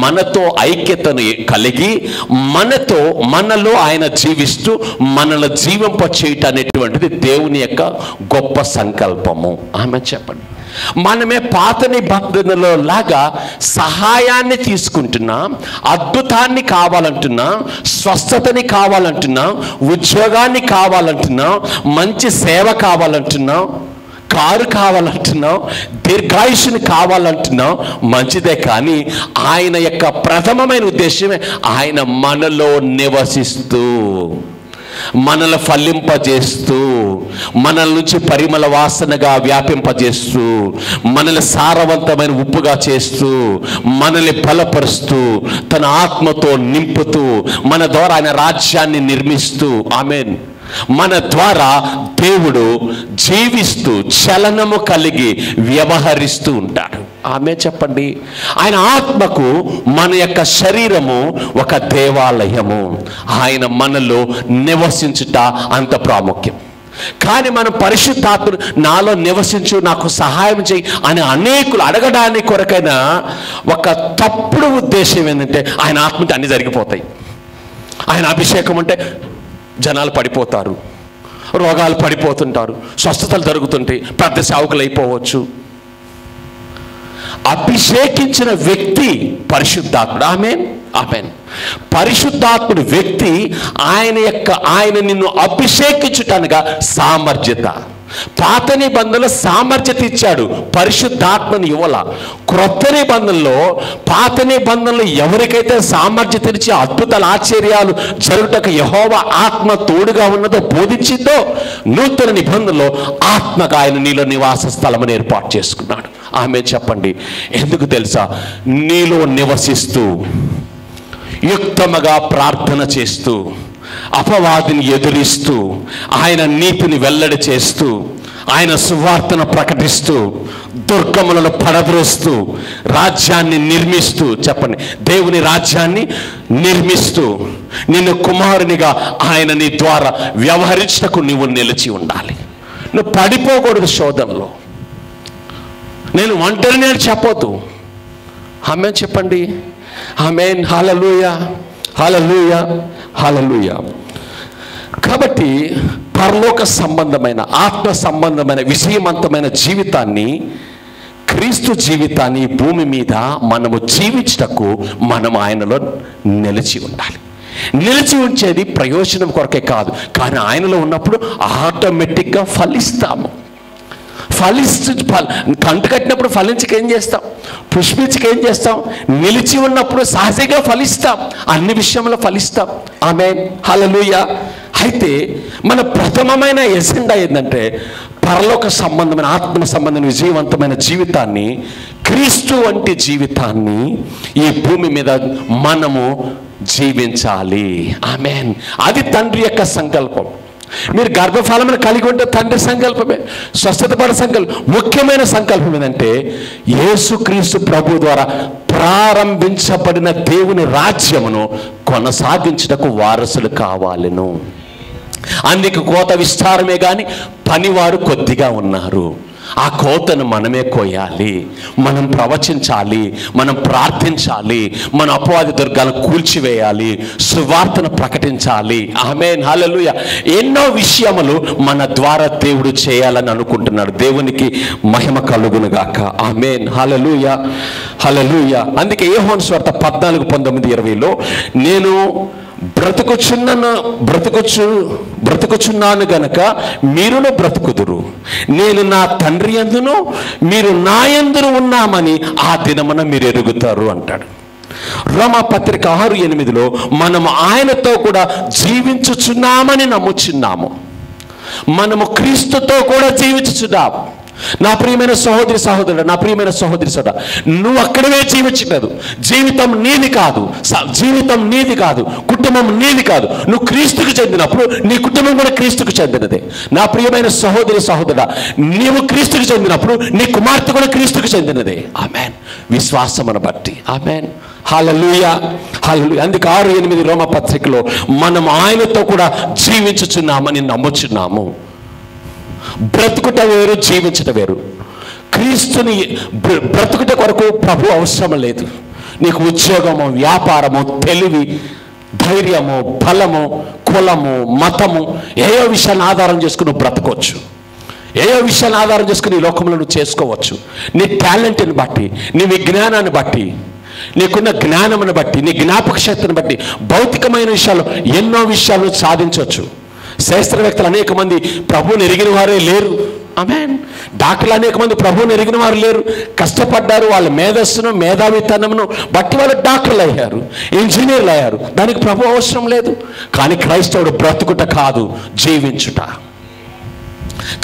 మనతో ఐక్యతను కలిగి మనలో ఆయన జీవిస్తూ మనల్ని జీవింప చేయటం అనేటువంటిది దేవుని యొక్క గొప్ప సంకల్పము. ఆమె చెప్పండి. మనమే పాత నిబంధనలో లాగా సహాయాన్ని తీసుకుంటున్నాం, అద్భుతాన్ని కావాలంటున్నాం, స్వస్థతని కావాలంటున్నాం, ఉద్యోగాన్ని కావాలంటున్నాం, మంచి సేవ కావాలంటున్నాం, కారు కావాలంటున్నాం, దీర్ఘాయుష్ని కావాలంటున్నాం. మంచిదే. కానీ ఆయన యొక్క ప్రథమమైన ఉద్దేశమే ఆయన మనలో నివసిస్తూ, మనల్ని ఫలింపజేస్తూ, మనల నుంచి పరిమళ వాసనగా వ్యాపింపజేస్తూ, మనల్ని సారవంతమైన ఉప్పుగా చేస్తూ, మనల్ని బలపరుస్తూ, తన ఆత్మతో నింపుతూ, మన ద్వారా ఆయన రాజ్యాన్ని నిర్మిస్తూ. ఆమేన్. మన ద్వారా దేవుడు జీవిస్తూ చలనము కలిగి వ్యవహరిస్తూ ఉంటాడు. ఆమె చెప్పండి. ఆయన ఆత్మకు మన యొక్క శరీరము ఒక దేవాలయము. ఆయన మనలో నివసించుట అంత ప్రాముఖ్యం. కానీ మనం పరిశుద్ధాత్మను నాలో నివసించు, నాకు సహాయం చేయి అని అనేకులు అడగడానికి కొరకైనా ఒక తప్పుడు ఉద్దేశం ఏంటంటే ఆయన ఆత్మకి అన్ని జరిగిపోతాయి. ఆయన అభిషేకం అంటే జనాలు పడిపోతారు, రోగాలు పడిపోతుంటారు, స్వస్థతలు జరుగుతుంటాయి, పెద్ద సేవకులు అయిపోవచ్చు. అభిషేకించిన వ్యక్తి పరిశుద్ధాత్ముడు. ఆమేన్, ఆమేన్. పరిశుద్ధాత్ముడు వ్యక్తి ఆయన నిన్ను అభిషేకించుటనగా సామర్థ్యత. పాత నిబంధనలో సామర్థ్యత ఇచ్చాడు, పరిశుద్ధాత్మని ఇవ్వాల. క్రొత్త నిబంధనలో, పాత నిబంధనలో ఎవరికైతే సామర్థ్యత ఇచ్చి అద్భుతాలు ఆశ్చర్యాలు జరుగుటకు యెహోవా ఆత్మ తోడుగా ఉన్నదో బోధించిందో, నూతన నిబంధనలో ఆత్మగా ఆయన నీలో నివాస స్థలమును ఏర్పాటు చేసుకున్నాడు. ఆమె చెప్పండి, ఎందుకు తెలుసా? నీలో నివసిస్తూ యుక్తముగా ప్రార్థన చేస్తూ, అపవాదిని ఎదురిస్తూ, ఆయన నీతిని వెల్లడి చేస్తూ, ఆయన సువార్తను ప్రకటిస్తూ, దుర్గములను పడద్రోస్తూ, రాజ్యాన్ని నిర్మిస్తూ, చెప్పండి, దేవుని రాజ్యాన్ని నిర్మిస్తూ, నిన్ను కుమారునిగా ఆయన నీ ద్వారా వ్యవహరించటకు నువ్వు నిలిచి ఉండాలి. నువ్వు పడిపోకూడదు శోధనలో. నేను ఒంటరిని అని చెప్పొద్దు. ఆమేన్ చెప్పండి. ఆమేన్. హల్లెలూయా, హల్లెలూయా, హల్లెలూయా. కాబట్టి పరలోక సంబంధమైన, ఆత్మ సంబంధమైన, విజయవంతమైన జీవితాన్ని, క్రీస్తు జీవితాన్ని భూమి మీద మనము జీవించటకు మనం ఆయనలో నిలిచి ఉండాలి. నిలిచి ఉంచేది ప్రయోజనం కొరకే కాదు, కానీ ఆయనలో ఉన్నప్పుడు ఆటోమేటిక్గా ఫలిస్తాము. కంటు కట్టినప్పుడు ఫలించక ఏం చేస్తాం? పుష్పించక ఏం చేస్తాం? నిలిచి ఉన్నప్పుడు సహజంగా ఫలిస్తాం, అన్ని విషయంలో ఫలిస్తాం. ఆమేన్, హల్లెలూయా. అయితే మన ప్రథమమైన ఎజెండా ఏంటంటే పరలోక సంబంధమైన, ఆత్మ సంబంధమైన విజయవంతమైన జీవితాన్ని, క్రీస్తు వంటి జీవితాన్ని ఈ భూమి మీద మనము జీవించాలి. ఆమేన్. అది తండ్రి యొక్క సంకల్పం. మీరు గర్భఫలమును కలిగి ఉంటే తండ్రి సంకల్పమే. స్వస్థత పడ సంకల్పం. ముఖ్యమైన సంకల్పం ఏంటంటే యేసుక్రీస్తు ప్రభు ద్వారా ప్రారంభించబడిన దేవుని రాజ్యమును కొనసాగించుటకు వారసులు కావాలను. అందుకు కోత విస్తారమే కానీ పనివారు కొద్దిగా ఉన్నారు. ఆ కోతను మనమే కోయాలి. మనం ప్రవచించాలి, మనం ప్రార్థించాలి, మన అపవాది దుర్గాలను కూల్చివేయాలి, సువార్తను ప్రకటించాలి. ఆమేన్, హల్లెలూయా. ఎన్నో విషయములు మన ద్వారా దేవుడు చేయాలని అనుకుంటున్నాడు. దేవునికి మహిమ కలుగును గాక. ఆమేన్, హల్లెలూయా, హల్లెలూయా. అందుకే యోహాను సువార్త 14:19-20లో నేను బ్రతుకుచున్నాను గనక మీరును బ్రతుకుదురు, నేను నా తండ్రి యందును మీరు నా యందును ఉన్నామని ఆ దినమున మీరు ఎరుగుతారు అంటాడు. రోమాపత్రిక 6:8లో మనము ఆయనతో కూడా జీవించుచున్నామని నమ్ముచున్నాము. మనము క్రీస్తుతో కూడా జీవించుచున్నాము. నా ప్రియమైన సహోదరి సహోదరుడు, నా ప్రియమైన సహోదరి సోదరుడు, నువ్వు అక్కడవే జీవించలేదు. జీవితం నీది కాదు, జీవితం నీది కాదు, కుటుంబం నీది కాదు. నువ్వు క్రీస్తుకు చెందినప్పుడు నీ కుటుంబం కూడా క్రీస్తుకు చెందినదే. నా ప్రియమైన సహోదరి సహోదరుడా, నీవు క్రీస్తుకు చెందినప్పుడు నీ కుమార్తె కూడా క్రీస్తుకు చెందినదే. ఆమేన్. విశ్వాసమును బట్టి. ఆమేన్, హల్లెలూయా, హల్లెలూయా. అందుకే 6:8 రోమపత్రికలో మనం ఆయనతో కూడా జీవించుచున్నామని నమ్ముచున్నాము. బ్రతుకుట వేరు, జీవించట వేరు. క్రీస్తుని బ్రతుకుట కొరకు ప్రభు అవసరం లేదు. నీకు ఉద్యోగము, వ్యాపారము, తెలివి, ధైర్యము, బలము, కులము, మతము, ఏయో విషయాన్ని ఆధారం చేసుకుని నువ్వు బ్రతకొచ్చు. ఏయో విషయాన్ని ఆధారం చేసుకుని ఈ లోకంలో నువ్వు చేసుకోవచ్చు. నీ టాలెంట్ని బట్టి, నీ విజ్ఞానాన్ని బట్టి, నీకున్న జ్ఞానమును బట్టి, నీ జ్ఞాపక శక్తిని బట్టి భౌతికమైన విషయాలు ఎన్నో విషయాలు సాధించవచ్చు. శాస్త్రవేత్తలు అనేక మంది ప్రభువుని ఎరిగిన వారే లేరు. ఆమేన్. డాక్టర్లు అనేక మంది ప్రభువుని ఎరిగిన వారు లేరు. కష్టపడ్డారు, వాళ్ళ మేధస్సును, మేధావితనమును బట్టి వాళ్ళు డాక్టర్లు అయ్యారు, ఇంజనీర్లు అయ్యారు. దానికి ప్రభు అవసరం లేదు. కానీ క్రైస్తవుడు బ్రతుకుట కాదు, జీవించుట.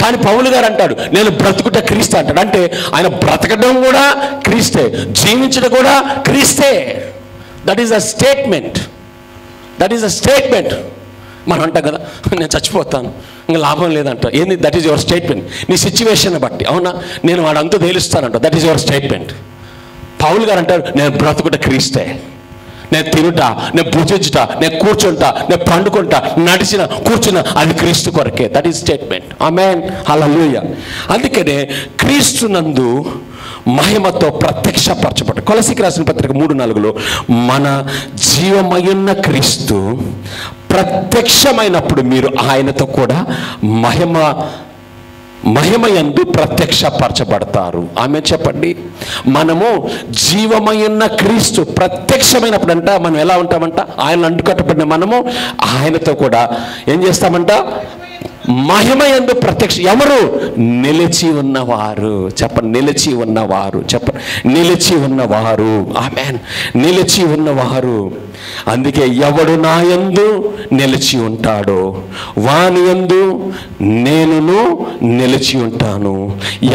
కానీ పౌలు గారు అంటాడు, నేను బ్రతుకుట క్రీస్తు అంటాడు. అంటే ఆయన బ్రతకడం కూడా క్రీస్తే, జీవించడం కూడా క్రీస్తే. That is a statement. That is a statement. మనం అంటాం కదా, నేను చచ్చిపోతాను, ఇంకా లాభం లేదంట. ఏంది? That is your statement. నీ సిచ్యువేషన్ బట్టి. అవునా, నేను వాడంతా తేలుస్తానంట. That is your statement. పౌలు గారు అంటారు, నేను బ్రతుకుట క్రీస్తే. నేను తినుటా, నేను భుజించుట, నేను కూర్చుంటా, నేను పండుకుంటా, నడిచిన, కూర్చున్నా, అది క్రీస్తు కొరకే. That is statement. ఆమేన్, హల్లెలూయా. అందుకనే క్రీస్తునందు మహిమతో ప్రత్యక్షపరచబడ్డ. కొలసీకి రాసిన పత్రిక 3:4 మన జీవమయున్న క్రీస్తు ప్రత్యక్షమైనప్పుడు మీరు ఆయనతో కూడా మహిమయందు ప్రత్యక్షపరచబడతారు. ఆమె చెప్పండి. మనము జీవమయున్న క్రీస్తు ప్రత్యక్షమైనప్పుడు అంట మనం ఎలా ఉంటామంట, ఆయన అంటుకట్టబడిన మనము ఆయనతో కూడా ఏం చేస్తామంట, మహిమయందు ప్రత్యక్ష. ఎవరు? నిలిచి ఉన్నవారు. చెప్పండి, నిలిచి ఉన్నవారు. చెప్పండి, నిలిచి ఉన్నవారు. ఆమేన్, నిలిచి ఉన్నవారు. అందుకే ఎవడు నా యందు నిలిచి ఉంటాడో వాని యందు నేనును నిలిచి ఉంటాను.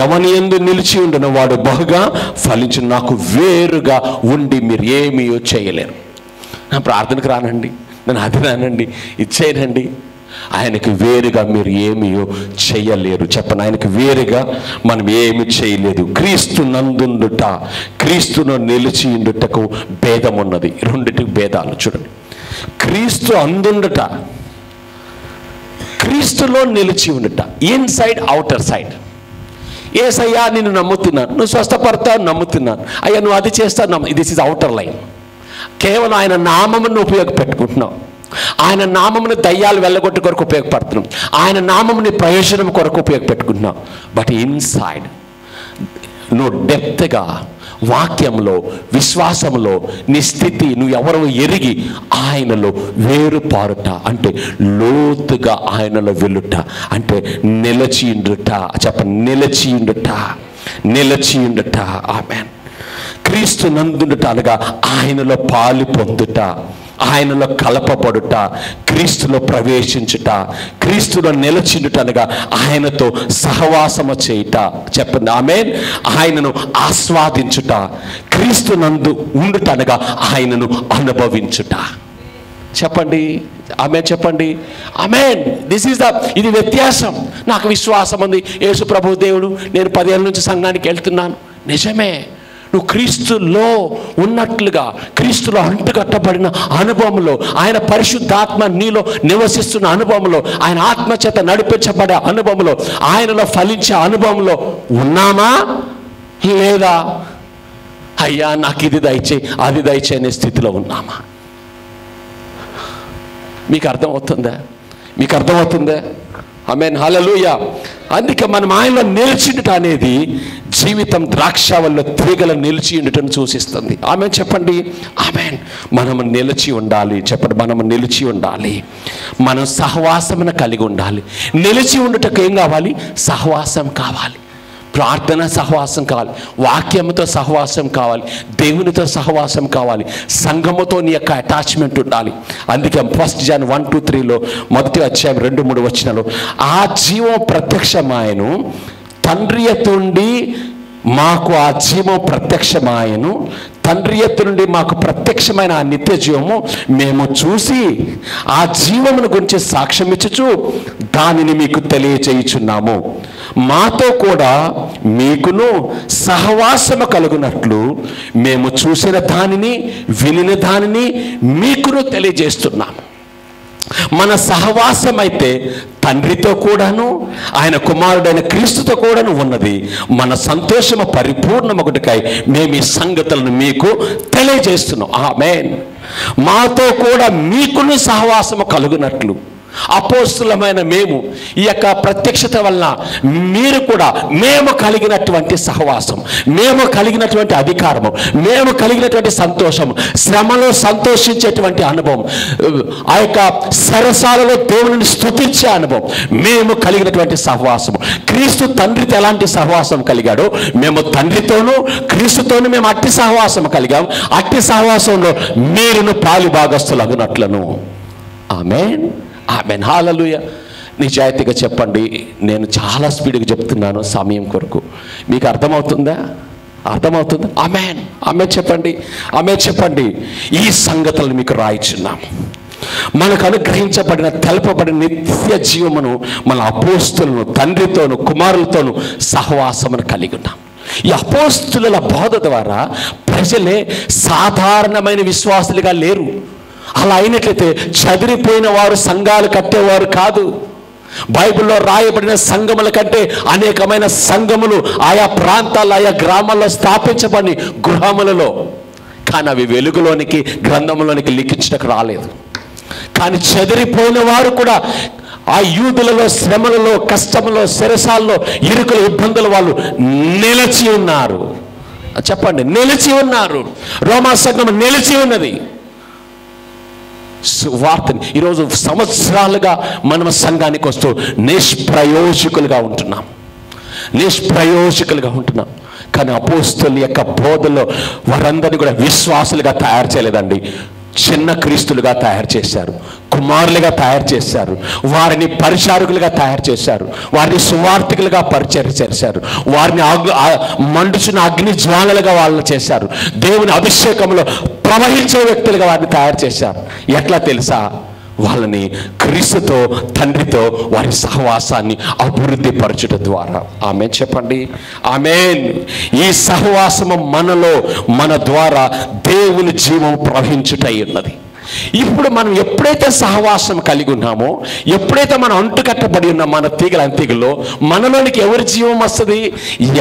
ఎవని యందు నిలిచి ఉండను వాడు బహుగా ఫలించు. నాకు వేరుగా ఉండి మీరు ఏమీ చేయలేరు. నా ప్రార్థనకు రానండి, నేను అది రానండి, ఇచ్చేయనండి. ఆయనకు వేరుగా మీరు ఏమీ చేయలేరు. చెప్పండి, ఆయనకు వేరుగా మనం ఏమి చేయలేదు. క్రీస్తు నందుండుట, క్రీస్తును నిలిచి ఉండుటకు భేదం ఉన్నది. రెండిటికి భేదాలు చూడండి. క్రీస్తు అందుండుట, క్రీస్తులో నిలిచి ఉండుట. Inside, outer side. యేసయ్యా నిన్ను నమ్ముతున్నాను, నువ్వు స్వస్థపడతావు నమ్ముతున్నాను, అయ్యా నువ్వు అది చేస్తావు, దిస్ ఇస్ అవుటర్ లైన్. కేవలం ఆయన నామమును ఉపయోగపెట్టుకుంటున్నావు. ఆయన నామమును దయ్యాలు వెళ్ళగొట్టు కొరకు ఉపయోగపడుతున్నాం. ఆయన నామముని ప్రయోజనం కొరకు ఉపయోగపెట్టుకుంటున్నాం. బట్ ఇన్సైడ్ నువ్వు డెప్త్గా వాక్యంలో, విశ్వాసంలో నీ స్థితి నువ్వు ఎవరో ఎరిగి ఆయనలో వేరుపారుట అంటే లోతుగా ఆయనలో వెళ్ళుట అంటే నిలచియుండుట. చెప్పండి, నిలచియుండుట, నిలచియుండుట. ఆమేన్. క్రీస్తు నందుండుట అనగా ఆయనలో పాలు పొందుట, ఆయనలో కలపబడుట, క్రీస్తులో ప్రవేశించుట, క్రీస్తులో నిలచిండుట అనగా ఆయనతో సహవాసము చేయుట. చెప్పండి ఆమేన్. ఆయనను ఆస్వాదించుట, క్రీస్తు నందు ఉండుట అనగా ఆయనను అనుభవించుట. చెప్పండి ఆమేన్, చెప్పండి ఆమేన్. దిస్ ఈస్ ఇది వ్యత్యాసం. నాకు విశ్వాసం ఉంది, యేసు ప్రభు దేవుడు, నేను 10 ఏళ్ళ నుంచి సంఘానికి వెళ్తున్నాను. నిజమే, నువ్వు క్రీస్తులో ఉన్నట్లుగా, క్రీస్తులో అంటుకట్టబడిన అనుభవంలో, ఆయన పరిశుద్ధాత్మ నీలో నివసిస్తున్న అనుభవంలో, ఆయన ఆత్మచేత నడిపించబడే అనుభవంలో, ఆయనలో ఫలించే అనుభవంలో ఉన్నామా లేదా? అయ్యా నాకు ఇది దయచేయి, అది దయచేయి అనే స్థితిలో ఉన్నామా? మీకు అర్థమవుతుందా? మీకు అర్థమవుతుందా? ఆమేన్, హల్లెలూయా. అందుకే మనం ఆయనలో నిలిచిండుట అనేది జీవితం ద్రాక్షావల్లో తీగల నిలిచి ఉండటం సూచిస్తుంది. ఆమేన్, చెప్పండి ఆమేన్. మనము నిలిచి ఉండాలి. చెప్పండి, మనము నిలిచి ఉండాలి. మనం సహవాసమును కలిగి ఉండాలి. నిలిచి ఉండుటకు ఏం కావాలి? సహవాసం కావాలి. ప్రార్థన సహవాసం కావాలి, వాక్యముతో సహవాసం కావాలి, దేవునితో సహవాసం కావాలి, సంఘముతో నీ యొక్క అటాచ్మెంట్ ఉండాలి. అందుకే 1 John 1-3 మొదటి అధ్యాయం 2-3 వచనాలు, ఆ జీవం ప్రత్యక్షమాయను, తండ్రి యొద్ద మాకు ఆ జీవం ప్రత్యక్షమాయను, తండ్రి యొద్ద నుండి మాకు ప్రత్యక్షమైన ఆ నిత్య జీవము మేము చూసి ఆ జీవమును గురించి సాక్ష్యం ఇచ్చుచు దానిని మీకు తెలియచేయుచున్నాము. మాతో కూడా మీకును సహవాసము కలుగునట్లు మేము చూసిన దానిని, వినిన దానిని మీకును తెలియజేస్తున్నాము. మన సహవాసం అయితే తండ్రితో కూడాను, ఆయన కుమారుడైన క్రీస్తుతో కూడాను ఉన్నది. మన సంతోషము పరిపూర్ణమగుటకై మేము ఈ సంగతులను మీకు తెలియజేస్తున్నాం. ఆమేన్. మాతో కూడా మీకును సహవాసము కలుగునట్లు అపోస్తులమైన మేము ఈ యొక్క ప్రత్యక్షత వల్ల మీరు కూడా, మేము కలిగినటువంటి సహవాసం, మేము కలిగినటువంటి అధికారము, మేము కలిగినటువంటి సంతోషము, శ్రమలో సంతోషించేటువంటి అనుభవం, ఆ యొక్క సరసాలలో దేవుని స్తుతించే అనుభవం, మేము కలిగినటువంటి సహవాసము. క్రీస్తు తండ్రితో ఎలాంటి సహవాసం కలిగాడో మేము తండ్రితోనూ క్రీస్తుతోనూ మేము అట్టి సహవాసం కలిగాం. అట్టి సహవాసంలో మీరును పాలుభాగస్తులగునట్లను. ఆమేన్, ఆమేన్, హల్లెలూయా. నిజాయితీగా చెప్పండి, నేను చాలా స్పీడ్గా చెప్తున్నాను సమయం కొరకు. మీకు అర్థమవుతుందా? అర్థమవుతుందా? ఆమేన్, ఆమేన్ చెప్పండి, ఆమేన్ చెప్పండి. ఈ సంగతులను మీకు రాయిచున్నాము. మనకు అనుగ్రహించబడిన, తెలపబడిన నిత్య జీవమును మన అపోస్తులను, తండ్రితోను కుమారులతోను సహవాసమును కలిగి ఉన్నాం. ఈ అపోస్తుల బోధ ద్వారా ప్రజలే సాధారణమైన విశ్వాసులుగా లేరు. అలా అయినట్లయితే చదిరిపోయిన వారు సంఘాలు కట్టేవారు కాదు. బైబిల్లో రాయబడిన సంఘముల కంటే అనేకమైన సంఘములు ఆయా ప్రాంతాల్లో ఆయా గ్రామాల్లో స్థాపించబడి గృహములలో, కానీ అవి వెలుగులోనికి గ్రంథంలోనికి లిఖించడానికి రాలేదు. కానీ చెదిరిపోయిన వారు కూడా ఆ యూదులలో శ్రమలలో కష్టములో చెరసాల్లో ఇరుకుల ఇబ్బందులు వాళ్ళు నిలిచి ఉన్నారు. చెప్పండి, నిలిచి ఉన్నారు. రోమా సంఘం నిలిచి ఉన్నది. వార్తని ఈరోజు సంవత్సరాలుగా మనం సంఘానికి వస్తూ నిష్ప్రయోజకులుగా ఉంటున్నాం. కానీ అపోస్తలుల యొక్క బోధలో వారందరినీ కూడా విశ్వాసులుగా తయారు చేయలేదండి. చిన్న క్రీస్తులుగా తయారు చేశారు, కుమారులుగా తయారు చేశారు, వారిని పరిచారకులుగా తయారు చేశారు, వారిని సువార్థికులుగా పరిచయం చేశారు, వారిని మండుచున్న అగ్ని జ్వాలలుగా వాళ్ళని చేశారు, దేవుని అభిషేకంలో ప్రవహించే వ్యక్తులుగా వారిని తయారు చేశారు. ఎట్లా తెలుసా? వాళ్ళని క్రీస్తుతో తండ్రితో వారి సహవాసాన్ని అభివృద్ధి పరచడం ద్వారా. ఆమేన్ చెప్పండి, ఆమేన్. ఈ సహవాసము మనలో మన ద్వారా దేవుని జీవం ప్రవహించుటై ఉన్నది. ఇప్పుడు మనం ఎప్పుడైతే సహవాసం కలిగి ఉన్నామో, ఎప్పుడైతే మనం అంటుకట్టబడి ఉన్న మన తీగలో మనలోనికి ఎవరి జీవం వస్తుంది?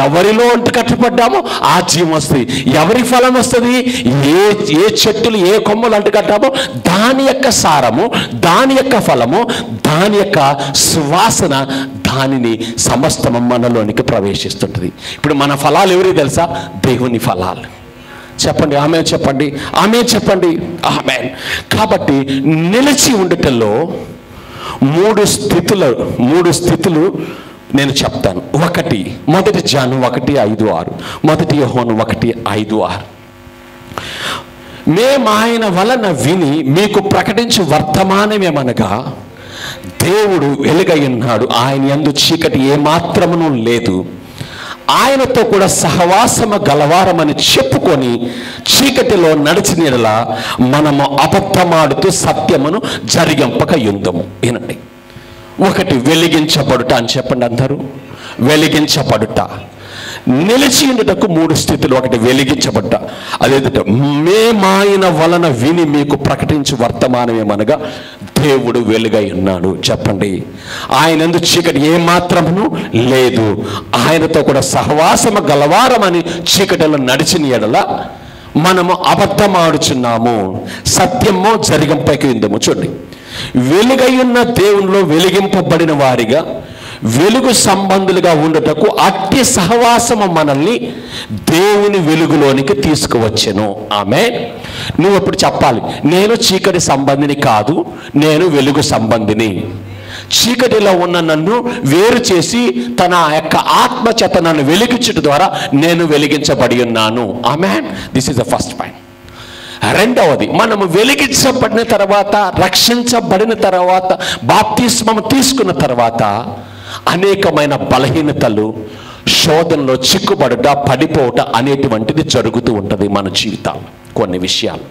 ఎవరిలో అంటుకట్టబడ్డామో ఆ జీవం వస్తుంది. ఎవరి ఫలం వస్తుంది? ఏ చెట్టులు ఏ కొమ్మలు అంటుకట్టామో దాని యొక్క సారము, దాని యొక్క ఫలము, దాని యొక్క సువాసన, దానిని సమస్తము మనలోనికి ప్రవేశిస్తుంటుంది. ఇప్పుడు మన ఫలాలు ఎవరికి తెలుసా? దేవుని ఫలాలు. చెప్పండి ఆమేన్, చెప్పండి ఆమేన్, చెప్పండి ఆమేన్. కాబట్టి నిలిచి ఉండటంలో మూడు స్థితులు నేను చెప్తాను. ఒకటి, మొదటి జాను 1:5-6, మొదటి యోహాను 1:5-6. మేము ఆయన వలన విని మీకు ప్రకటించు వర్తమానమేమనగా, దేవుడు వెలుగై ఉన్నాడు, ఆయన యందు చీకటి ఏమాత్రమును లేదు, ఆయనతో కూడా సహవాసము గలవారమని చెప్పుకొని చీకటిలో నడిచిన యెడల మనము అబద్ధమాడుతూ సత్యమును జరిగింపక యుందము. వినండి, ఒకటి వెలిగించబడుట అని చెప్పండి అందరూ. వెలిగించబడుట, నిలిచి ఉండుటకు మూడు స్థితులు. ఒకటి వెలిగించబడ్డ, అదేంటంటే మేమాయన వలన విని మీకు ప్రకటించి వర్తమానమేమనగా దేవుడు వెలుగై ఉన్నాడు. చెప్పండి, ఆయనందు చీకటి ఏమాత్రమును లేదు, ఆయనతో కూడా సహవాసము గలవారమని చీకటిలో నడిచిన యెడల మనము అబద్ధమాడుచున్నాము, సత్యమో జరిగింపకి ఉందము. చూడండి, వెలుగై ఉన్న దేవునిలో వెలిగింపబడిన వారిగా వెలుగు సంబంధులుగా ఉండటకు అట్టి సహవాసము మనల్ని దేవుని వెలుగులోనికి తీసుకువచ్చెను. ఆమేన్. నువ్వు ఇప్పుడు చెప్పాలి, నేను చీకటి సంబంధిని కాదు, నేను వెలుగు సంబంధిని. చీకటిలో ఉన్న నన్ను వేరు చేసి తన యొక్క ఆత్మ చేత నన్ను వెలిగించడం ద్వారా నేను వెలిగించబడి ఉన్నాను. ఆమేన్. This is the first point. రెండవది, మనము వెలిగించబడిన తర్వాత, రక్షించబడిన తర్వాత, బాప్తిస్మము తీసుకున్న తర్వాత అనేకమైన బలహీనతలు, శోధనలో చిక్కుబడుట, పడిపోవట అనేటువంటిది జరుగుతూ ఉంటుంది మన జీవితాల్లో కొన్ని విషయాలు.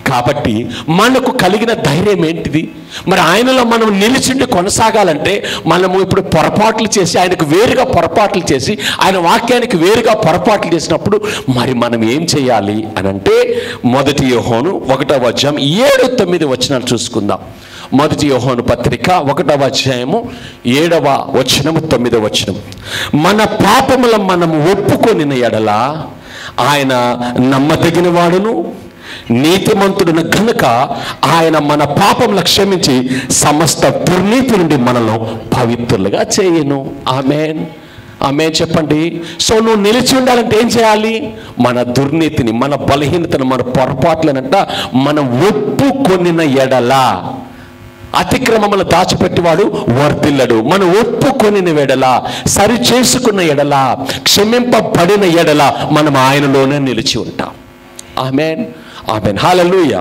కాబట్టి మనకు కలిగిన ధైర్యం ఏంటిది? మరి ఆయనలో మనం నిలిచిండి కొనసాగాలంటే మనము ఇప్పుడు పొరపాట్లు చేసి, ఆయనకు వేరుగా పొరపాట్లు చేసి, ఆయన వాక్యానికి వేరుగా పొరపాట్లు చేసినప్పుడు మరి మనం ఏం చేయాలి అని అంటే, మొదటి యోహాను 1:7-9 చూసుకుందాం. మొదటి యోహాను పత్రిక 1:7-9. మన పాపములను మనము ఒప్పుకొనిన యెడల ఆయన నమ్మదగిన వాడును నీతిమంతుడును గనుక ఆయన మన పాపములను క్షమించి సమస్త దుర్నీతి నుండి మనలో పవిత్రులుగా చేయను. ఆమేన్, ఆమేన్ చెప్పండి. సో నువ్వు నిలిచి ఉండాలంటే ఏం చేయాలి? మన దుర్నీతిని, మన బలహీనతను, మన పొరపాట్లనంట మనం ఒప్పుకొనిన యెడల, అతిక్రమములు దాచిపెట్టివాడు వర్ధిల్లడు. మనం ఒప్పుకొనిన యెడల, సరి చేసుకున్న యెడల, క్షమింపబడిన యెడల మనం ఆయనలోనే నిలిచి ఉంటాం. ఆమేన్, ఆమేన్, హల్లెలూయా.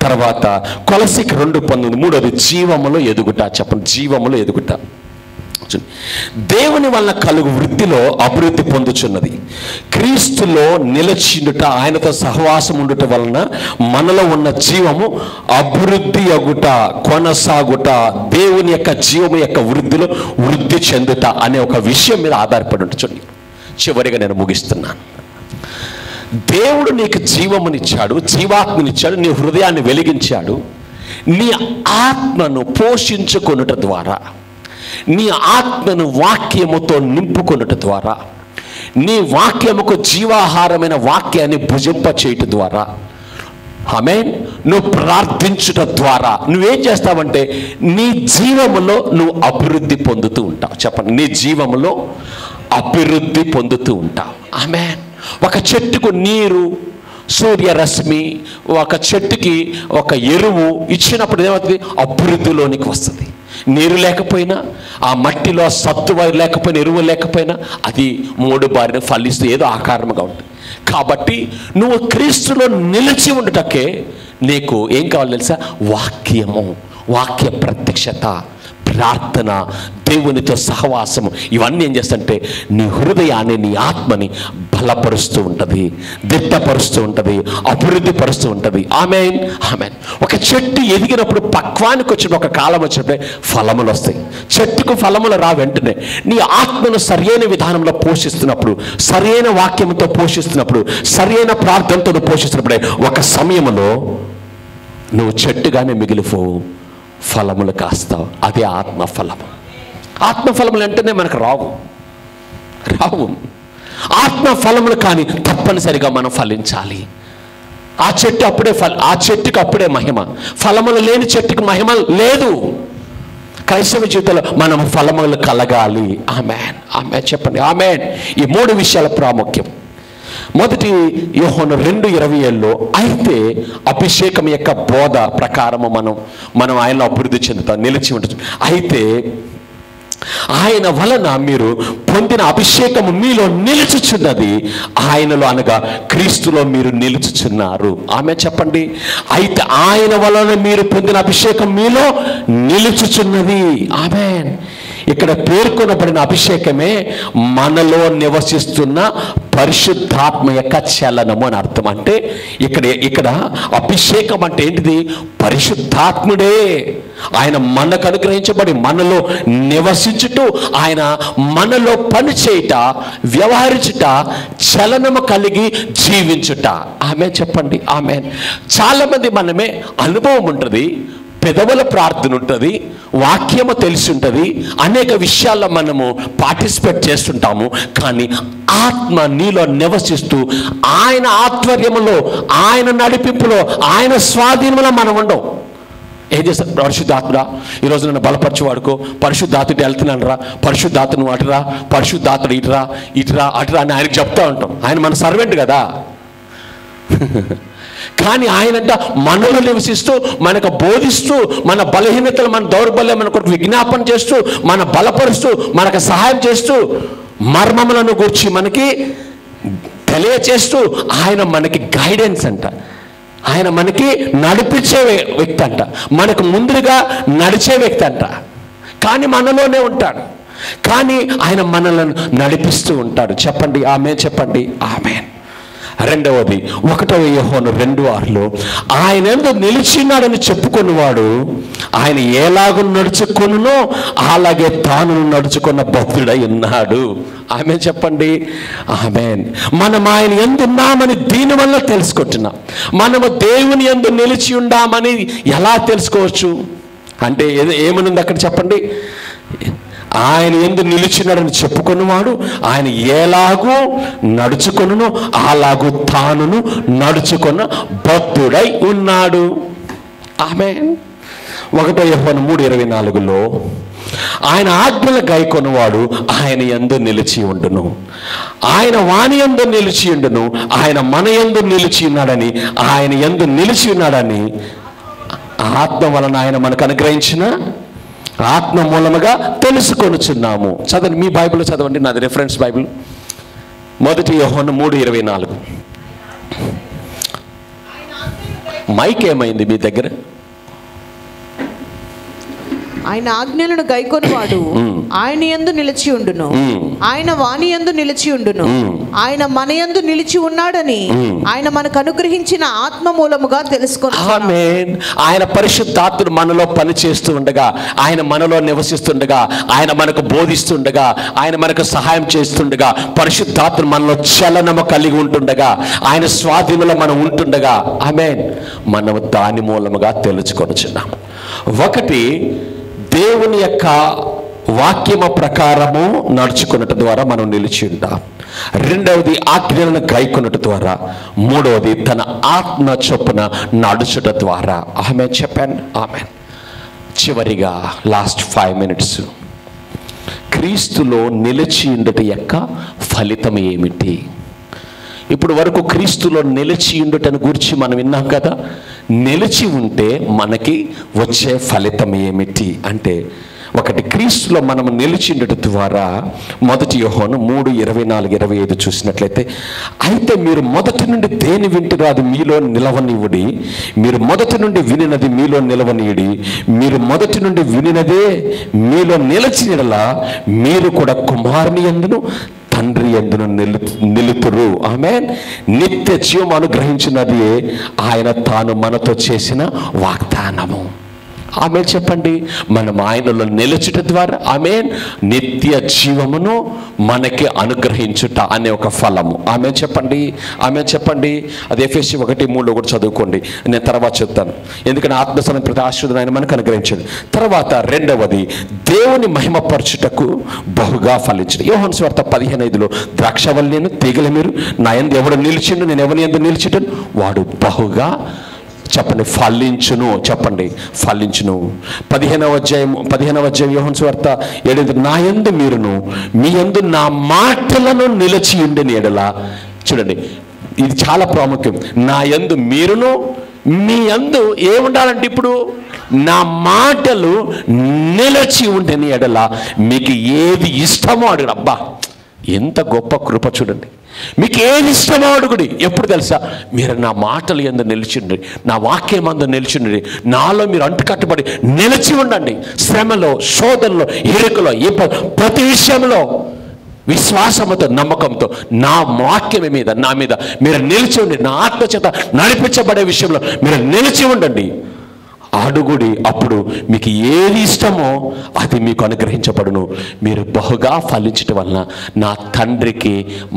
తర్వాత కొలసీకి 2:19, మూడోది జీవములో ఎదుగుట. చెప్పండి, జీవములో ఎదుగుట. దేవుని వలన కలుగు వృద్ధిలో అభివృద్ధి పొందుచున్నది. క్రీస్తులో నిలిచిండుట, ఆయనతో సహవాసం ఉండుట వలన మనలో ఉన్న జీవము అభివృద్ధి అగుట, కొనసాగుట, దేవుని యొక్క జీవము యొక్క వృద్ధిలో వృద్ధి చెందుట అనే ఒక విషయం మీద ఆధారపడి ఉంటుంది. చివరిగా నేను ముగిస్తున్నాను. దేవుడు నీకు జీవమునిచ్చాడు, జీవాత్మనిచ్చాడు, నీ హృదయాన్ని వెలిగించాడు. నీ ఆత్మను పోషించుకొనుట ద్వారా, నీ ఆత్మను వాక్యముతో నింపుకొనుట ద్వారా, నీ వాక్యముకు జీవాహారమైన వాక్యాన్ని భుజింప చేయటం ద్వారా, ఆమేన్, నువ్వు ప్రార్థించుట ద్వారా నువ్వేం చేస్తావంటే నీ జీవములో నువ్వు అభివృద్ధి పొందుతూ ఉంటావు. చెప్పండి, నీ జీవములో అభివృద్ధి పొందుతూ ఉంటావు. ఆమేన్. ఒక చెట్టుకు నీరు, సూర్యరశ్మి, ఒక చెట్టుకి ఒక ఎరువు ఇచ్చినప్పుడు ఏమవుతుంది? అభివృద్ధిలోనికి వస్తుంది. నీరు లేకపోయినా, ఆ మట్టిలో సత్తువ లేకపోయినా, ఎరువు లేకపోయినా అది మూడు బారిన ఫలిస్తూ ఏదో ఆకారముగా ఉంటుంది. కాబట్టి నువ్వు క్రీస్తులో నిలిచి ఉండుటకే నీకు ఏం కావాలి తెలుసా? వాక్యము, వాక్య ప్రత్యక్షత, ప్రార్థన, దేవునితో సహవాసము. ఇవన్నీ ఏం చేస్తుంటే నీ హృదయాన్ని, నీ ఆత్మని బలపరుస్తూ ఉంటుంది, దిట్టపరుస్తూ ఉంటుంది, అభివృద్ధి పరుస్తూ ఉంటుంది. ఆమేన్, ఆమేన్. ఒక చెట్టు ఎదిగినప్పుడు, పక్వానికి వచ్చిన ఒక కాలం వచ్చినప్పుడే ఫలములు వస్తాయి. చెట్టుకు ఫలములు రా వెంటనే. నీ ఆత్మను సరైన విధానంలో పోషిస్తున్నప్పుడు, సరైన వాక్యంతో పోషిస్తున్నప్పుడు, సరైన ప్రార్థనతో పోషిస్తున్నప్పుడే ఒక సమయంలో నువ్వు చెట్టుగానే మిగిలిపోవు, ఫలములు కాస్తావు. అదే ఆత్మఫలము. ఆత్మఫలములు వెంటనే మనకు రావు. ఆత్మఫలములు కానీ తప్పనిసరిగా మనం ఫలించాలి. ఆ చెట్టు అప్పుడే ఆ చెట్టుకు అప్పుడే మహిమ. ఫలములు లేని చెట్టుకు మహిమ లేదు. క్రైస్తవ జీవితంలో మనం ఫలములు కలగాలి. ఆమేన్, ఆమేన్. చెప్పండి ఆమేన్. ఈ మూడు విషయాల ప్రాముఖ్యం. మొదటి యోహాను 2:27లో అయితే అభిషేకం యొక్క బోధ ప్రకారము మనం ఆయనలో అభివృద్ధి చెందుతాం, నిలిచి ఉంటుంది. అయితే ఆయన వలన మీరు పొందిన అభిషేకము మీలో నిలుచుచున్నది, ఆయనలో అనగా క్రీస్తులో మీరు నిలుచుచున్నారు. ఆమె చెప్పండి. అయితే ఆయన వలన మీరు పొందిన అభిషేకం మీలో నిలుచుచున్నది. ఆమేన్. ఇక్కడ పేర్కొనబడిన అభిషేకమే మనలో నివసిస్తున్న పరిశుద్ధాత్మ యొక్క చలనము అని అర్థం. అంటే ఇక్కడ అభిషేకం అంటే ఏంటిది? పరిశుద్ధాత్ముడే. ఆయన మనకు అనుగ్రహించబడి మనలో నివసించుటూ, ఆయన మనలో పనిచేయుట, వ్యవహరించుట, చలనము కలిగి జీవించుట. ఆమె చెప్పండి ఆమేన్. చాలా మంది మనమే అనుభవం ఉంటుంది, పెదవుల ప్రార్థన ఉంటుంది, వాక్యము తెలిసి ఉంటుంది, అనేక విషయాల్లో మనము పార్టిసిపేట్ చేస్తుంటాము. కానీ ఆత్మ నీలో నివసిస్తూ ఆయన ఆధ్వర్యములో, ఆయన నడిపింపులో, ఆయన స్వాధీనంలో మనం ఉండం. ఏం చేస్తారు? పరిశుద్ధాత్ముడా ఈరోజు నన్ను బలపరచువాడుకో, పరిశుద్ధాత్ముడు వెళ్తున్నాను రా, పరిశుద్ధాత్ముడు అటురా, పరిశుద్ధాత్ముడు ఇటురా అటురా అని ఆయనకు చెప్తా ఉంటాం. ఆయన మన సర్వెంట్ కదా. కానీ ఆయనంట మనలో నివసిస్తూ, మనకు బోధిస్తూ, మన బలహీనతలు, మన దౌర్బల్యం మనకు విజ్ఞాపన చేస్తూ, మన బలపరుస్తూ, మనకు సహాయం చేస్తూ, మర్మములను గూర్చి మనకి తెలియచేస్తూ, ఆయన మనకి గైడెన్స్ అంట, ఆయన మనకి నడిపించే వ్యక్తి అంట, మనకు ముందుగా నడిచే వ్యక్తి అంట. కానీ మనలోనే ఉంటాడు, కానీ ఆయన మనలను నడిపిస్తూ ఉంటాడు. చెప్పండి ఆమేన్. చెప్పండి ఆమేన్. రెండవది 1 యోహాను 2:6లో ఆయన యందు నిలిచినాడని చెప్పుకున్నవాడు ఆయన ఎలాగూ నడుచుకొనునో అలాగే తాను నడుచుకున్న భక్తుడై ఉన్నాడు. ఆమేన్. చెప్పండి ఆమేన్. మనం ఆయన యందు ఉన్నామని దీనివల్ల తెలుసుకుంటున్నాం. మనము దేవుని యందు నిలిచి ఉండామని ఎలా తెలుసుకోవచ్చు అంటే ఏమనుంది అక్కడ? చెప్పండి. ఆయన యందు నిలిచినాడని చెప్పుకున్నవాడు ఆయన ఎలాగూ నడుచుకొనునో అలాగూ తానును నడుచుకున్న భక్తుడై ఉన్నాడు. ఆమేన్. 1 యోహాను 3:24లో ఆయన ఆజ్ఞలు గైకొనువాడు ఆయన యందు నిలిచి ఉండును, ఆయన వాని యందు నిలిచి ఉండును, ఆయన మన యందు నిలిచి ఉన్నాడని, ఆయన యందు నిలిచి ఉన్నాడని ఆత్మ వలన ఆయన మనకు అనుగ్రహించిన ఆత్మ మూలముగా తెలుసుకొనుచున్నాము. చదవండి, మీ బైబిల్లో చదవండి, నాది రిఫరెన్స్ బైబిల్. 1 యోహాను 3:24. మైక్ ఏమైంది మీ దగ్గర? ఆయన ఆజ్ఞలను గైకొనువాడు ఆయన యందు నిలిచి ఉండును, ఆయన వాని యందు నిలిచి ఉండును, ఆయన మన యందు నిలిచి ఉన్నాడని ఆయన మనకు అనుగ్రహించిన ఆత్మ మూలముగా తెలుసుకొనుచున్నాము. ఆమేన్. ఆయన పరిశుద్ధాత్ముడు మనలో పని చేస్తూ ఉండగా, ఆయన మనలో నివసిస్తుండగా, ఆయన మనకు బోధిస్తుండగా, ఆయన మనకు సహాయం చేస్తుండగా, పరిశుద్ధాత్ముడు మనలో చలనము కలిగి ఉంటుండగా, ఆయన స్వాధీనంలో మనం ఉంటుండగా, ఆమేన్, మనము దాని మూలముగా తెలుసుకొనుచున్నాము. ఒకటి దేవుని యొక్క వాక్యము ప్రకారము నడుచుకున్నట్టు ద్వారా మనం నిలిచి ఉంటాం. రెండవది ఆజ్ఞలను గైకొనుట ద్వారా. మూడవది తన ఆత్మ చొప్పున నడుచుట ద్వారా. ఆమేన్ చెప్పండి. ఆమేన్. చివరిగా లాస్ట్ 5 minutes, క్రీస్తులో నిలిచి ఉండుట యొక్క ఫలితం ఏమిటి? ఇప్పుడు వరకు క్రీస్తులో నిలిచి ఉండుటను గురించి మనం విన్నాం కదా. నిలిచి ఉంటే మనకి వచ్చే ఫలితం ఏమిటి అంటే, ఒకటి, క్రీస్తులో మనం నిలిచిండుట ద్వారా 1 యోహాను 3:24-25 చూసినట్లయితే, అయితే మీరు మొదటి నుండి దేని వింటిరో అది మీలో నిలవనివ్వుడి, మీరు మొదటి నుండి వినినది మీలో నిలవనీయుడి, మీరు మొదటి నుండి వినినదే మీలో నిలిచినలా మీరు కూడా కుమారుని యందును తండ్రి యందును నిలుతురు. ఆమేన్. నిత్య జీవం అనుగ్రహించినది ఆయన తాను మనతో చేసిన వాగ్దానము. ఆమేన్ చెప్పండి. మనం ఆయనలో నిలుచుట ద్వారా ఆమేన్ నిత్య జీవమును మనకి అనుగ్రహించుట అనే ఒక ఫలము. ఆమేన్ చెప్పండి. ఆమేన్ చెప్పండి. అది ఎఫెసీ 1:3 కూడా చదువుకోండి. నేను తర్వాత చెప్తాను, ఎందుకంటే ఆత్మసనం ప్రతి ఆశీర్వాదం ఆయన మనకు అనుగ్రహించాడు. తర్వాత రెండవది, దేవుని మహిమపరచుటకు బహుగా ఫలించడం. యోహాను సువార్త 15:5 ద్రాక్షవల్లిని తీగల మీరు నా యందు ఎవడు నిలిచిండు, నేను ఎవరి యందు నిలిచిటను వాడు బహుగా చెప్పండి ఫలించును. చెప్పండి ఫలించును. 15వ అధ్యాయం యోహాను సువార్త 7, నా యందు మీరును మీ యందు నా మాటలను నిలిచి ఉండిన యెడల. చూడండి, ఇది చాలా ప్రాముఖ్యం. నా యందు మీరును మీ యందు ఏముండాలంటే, ఇప్పుడు నా మాటలు నిలిచి ఉండిన యెడల మీకు ఏది ఇష్టమో అడుగుడు. అబ్బా, ఎంత గొప్ప కృప చూడండి. మీకు ఏది ఇష్టమో అడుగుడి. ఎప్పుడు తెలుసా? మీరు నా మాటలు యందు నిలిచిండ్రి, నా వాక్యం అందు నిలిచిండ్రి, నాలో మీరు అంటుకట్టుబడి నిలిచి ఉండండి. శ్రమలో, శోధనలో, ఇరుకులో, ప్రతి విషయంలో విశ్వాసముతో, నమ్మకంతో నా వాక్యం మీద, నా మీద మీరు నిలిచి ఉండి, నా ఆత్మ చేత నడిపించబడే విషయంలో మీరు నిలిచి ఉండండి. అడుగుడి, అప్పుడు మీకు ఏది ఇష్టమో అది మీకు అనుగ్రహించబడును. మీరు బహుగా ఫలించటం వలన నా తండ్రికి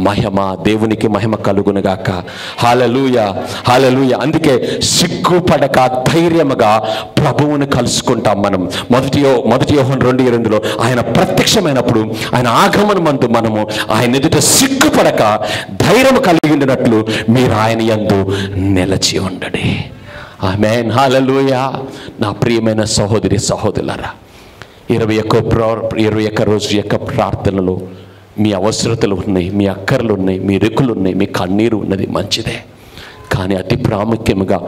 మహిమ, దేవునికి మహిమ కలుగునుగాక. హల్లెలూయా, హల్లెలూయా. అందుకే సిగ్గుపడక ధైర్యముగా ప్రభువుని కలుసుకుంటాం మనం. మొదటి యోహాను 2:2 ఆయన ప్రత్యక్షమైనప్పుడు, ఆయన ఆగమనమందు మనము ఆయన ఎదుట సిగ్గుపడక ధైర్యం కలిగి ఉండినట్లు మీరు ఆయన యందు నిలిచి ఉండండి. ఆమేన్. హల్లెలూయా. నా ప్రియమైన సహోదరి సహోదరులారా, 21 రోజు యొక్క ప్రార్థనలో మీ అవసరతలు ఉన్నాయి, మీ అక్కర్లు ఉన్నాయి, మీ రికులు ఉన్నాయి, మీ కన్నీరు ఉన్నది, మంచిదే. కానీ అతి ప్రాముఖ్యముగా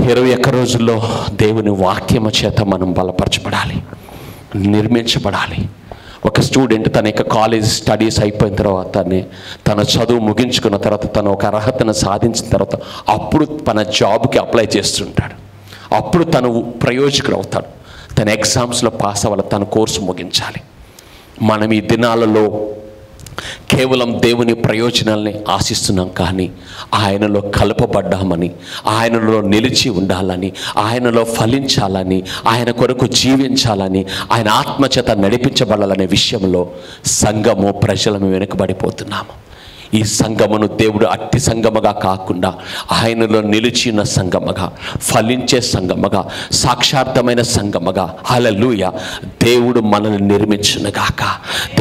21 రోజుల్లో దేవుని వాక్యము చేత మనం బలపరచబడాలి, నిర్మించబడాలి. ఒక స్టూడెంట్ తన యొక్క కాలేజ్ స్టడీస్ అయిపోయిన తర్వాత, తన చదువు ముగించుకున్న తర్వాత, తను ఒక అర్హతను సాధించిన తర్వాత అప్పుడు తన జాబ్కి అప్లై చేస్తుంటాడు. అప్పుడు తను ప్రయోజకుడు అవుతాడు. తన ఎగ్జామ్స్లో పాస్ అవ్వాలి, తన కోర్సు ముగించాలి. మనం ఈ దినాలలో కేవలం దేవుని ప్రయోజనాల్ని ఆశిస్తున్నాం, కానీ ఆయనలో కలపబడ్డామని, ఆయనలో నిలిచి ఉండాలని, ఆయనలో ఫలించాలని, ఆయన కొరకు జీవించాలని, ఆయన ఆత్మచేత నడిపించబడాలనే విషయంలో సంఘము, ప్రజలము వెనుకబడిపోతున్నాము. ఈ సంఘమును దేవుడు అట్టి సంఘముగా కాకుండా ఆయనలో నిలిచిన సంఘముగా, ఫలించే సంఘముగా, సాక్షార్థమైన సంఘముగా, హల్లెలూయా, దేవుడు మనల్ని నిర్మించునుగాక,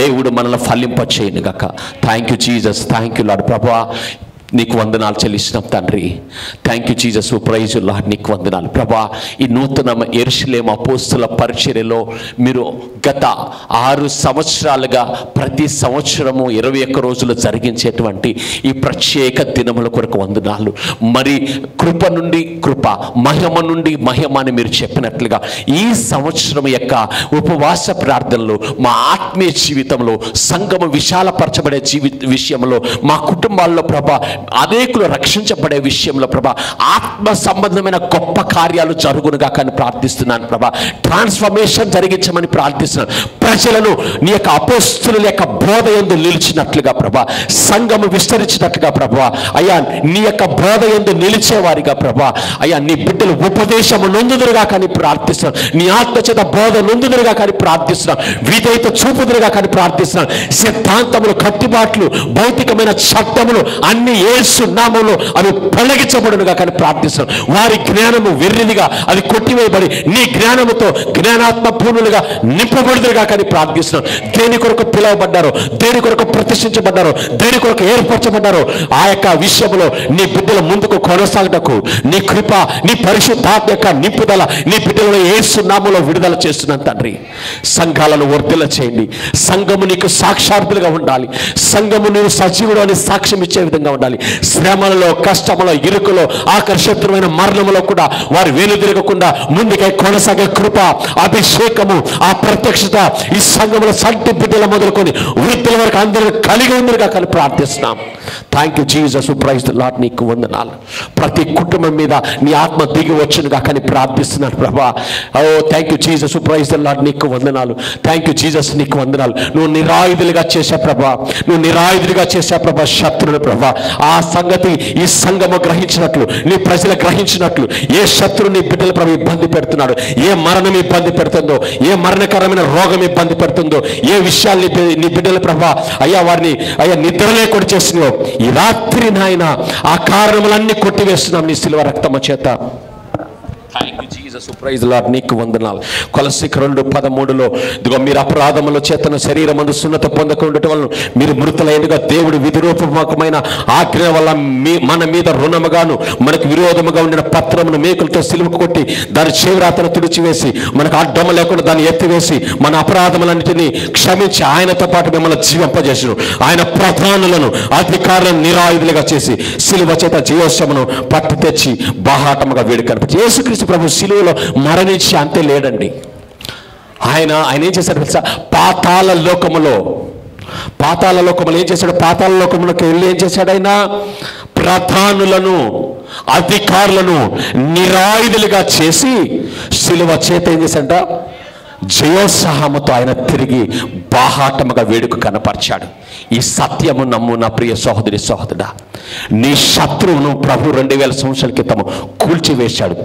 దేవుడు మనల్ని ఫలింపచేయునుగాక. Thank you Jesus, thank you Lord. ప్రభువా, నీకు వందనాలు చెల్లిస్తున్నాం తండ్రి. Thank you Jesus, praise Lord. నీకు వందనాలు ప్రభా. ఈ నూతన యెరూషలేము అపోస్తుల పరిచర్యలో మీరు గత 6 సంవత్సరాలుగా ప్రతి సంవత్సరము 21 రోజులు జరిగించేటువంటి ఈ ప్రత్యేక దినముల కొరకు వందనాలు. మరి కృప నుండి కృప, మహిమ నుండి మహిమ అని మీరు చెప్పినట్లుగా ఈ సంవత్సరం యొక్క ఉపవాస ప్రార్థనలు మా ఆత్మీయ జీవితంలో, సంఘము విశాలపరచబడే విషయంలో, మా కుటుంబాల్లో ప్రభా, అనేకులు రక్షించబడే విషయంలో ప్రభా, ఆత్మ సంబంధమైన గొప్ప కార్యాలు జరుగునుగా కానీ ప్రార్థిస్తున్నాను ప్రభా. ట్రాన్స్ఫర్మేషన్ జరిగించమని ప్రార్థిస్తున్నాను. ప్రజలను నీ యొక్క అపోస్తుల యొక్క బోధ యందు నిలిచినట్లుగా ప్రభా, సంఘము విస్తరించినట్లుగా ప్రభా, అయ్యా నీ యొక్క బోధ యందు నిలిచేవారిగా ప్రభా, అయ్యా నీ బిడ్డలు ఉపదేశము నొందుదురుగా కానీ ప్రార్థిస్తున్నాను. నీ ఆత్మ చేత బోధ నొందుదురుగా కానీ ప్రార్థిస్తున్నాను. విధేయత చూపుదురుగా కానీ ప్రార్థిస్తున్నాను. సిద్ధాంతములు, కట్టుబాట్లు, భౌతికమైన చట్టములు అన్ని యేసు నామములో అవి తొలగించబడునుగా కానీ ప్రార్థిస్తున్నాం. వారి జ్ఞానము వెర్రిదిగా అది కొట్టివేయబడి నీ జ్ఞానముతో జ్ఞానాత్మ పూర్ణులుగా నింపబడుదురుగా కానీ ప్రార్థిస్తున్నాం. దేని కొరకు పిలువబడ్డారో, దేని కొరకు ప్రతిష్ఠించబడ్డారో, దేని కొరకు ఏర్పరచబడ్డారో ఆ యొక్క విషయంలో నీ బిడ్డల ముందుకు కొనసాగటకు నీ కృప, నీ పరిశుద్ధాత్మ యొక్క నింపుదల నీ బిడ్డలలో యేసు నామములో విడుదల చేస్తున్నాను తండ్రి. సంఘాలను వర్ధిల్ల చేయండి. సంఘము నీకు సాక్షార్థులుగా ఉండాలి. సంఘము నీవు సజీవుడు అని సాక్ష్యం ఇచ్చే విధంగా ఉండాలి. శ్రమలలో, కష్టములో, ఇరుకులో, ఆకర్షణీయమైన మరణములో కూడా వారు వెనుదిరగకుండా ముందుకై కొనసాగే కృప, అభిషేకము, ఆ ప్రత్యక్షత ఈ సంఘములో సంటి బిడ్డల మొదలుకొని వృద్ధుల వరకు అందరూ కలిగి ఉందిగా కానీ ప్రార్థిస్తున్నాం. Thank you Jesus, praise the Lord. నీకు వందనాలు. ప్రతి కుటుంబం మీద నీ ఆత్మ దిగి వచ్చునుగా కానీ ప్రార్థిస్తున్నాను ప్రభా. Oh thank you Jesus, praise the Lord. నీకు వందనాలు. థ్యాంక్ యూ జీసస్, నీకు వందనాలు. నువ్వు నిరాయుధులుగా చేసే ప్రభా, నువ్వు నిరాయుధులుగా చేసే ప్రభా శత్రువులు ప్రభా. ఆ సంగతి ఈ సంఘము గ్రహించినట్లు, నీ ప్రజలు గ్రహించినట్లు ఏ శత్రువు నీ బిడ్డల ప్రభు ఇబ్బంది పెడుతున్నాడు, ఏ మరణం ఇబ్బంది పెడుతుందో, ఏ మరణకరమైన రోగం ఇబ్బంది పెడుతుందో, ఏ విషయాలు నీ బిడ్డల ప్రభా అయ్యా వారిని అయ్యా నిద్ర లేకుండా చేసినావు, ఈ రాత్రి నాయన ఆ కారణములన్నీ కొట్టివేస్తున్నాం నీ శిలువ రక్తము చేత. Thank you Jesus, praise Lord. నీకు వందనాలు. కొలస్సీకి 2:13 ఇదిగో మీరు అపరాధముల చేతన శరీరమందు సున్నత పొందకుండా వలన మీరు మృతులైనగా దేవుడు విధిరూపమైన ఆజ్ఞ వల్ల మన మీద రుణముగాను మనకు విరోధముగా ఉండిన పత్రమును మేకులతో సిలువ కొట్టి దాని చేవ్రాతను తుడిచివేసి మనకు అడ్డము లేకుండా దాన్ని ఎత్తివేసి మన అపరాధములన్నిటినీ క్షమించి ఆయనతో పాటు మిమ్మల్ని జీవింపజేసిన ఆయన ప్రధానులను అధికారులను నిరాయుధులుగా చేసి సిలువ చేత జీవోత్సవమును పట్టు తెచ్చి బాహాటముగా వేడి కనిపించి యేసుక్రీస్తు ప్రభు సిలువలో మరణించి అంతే లేడండి. ఆయన ఏం చేశాడు తెలుసా? పాతాళ లోకములో ఏం చేశాడు? పాతాళ లోకములోకి వెళ్ళి ఏం చేశాడు? ఆయన ప్రధానులను అధికారులను నిరాయుధులుగా చేసి సిలువ చేత ఏం చేశాడ? జయోత్సాహముతో ఆయన తిరిగి బాహాటముగా వేడుక కనపరిచాడు. ఈ సత్యము నమ్ము నా ప్రియ సహోదరి సహోదరుడా. నీ శత్రువును ప్రభు 2000 సంవత్సరాల క్రితము కూల్చివేశాడు.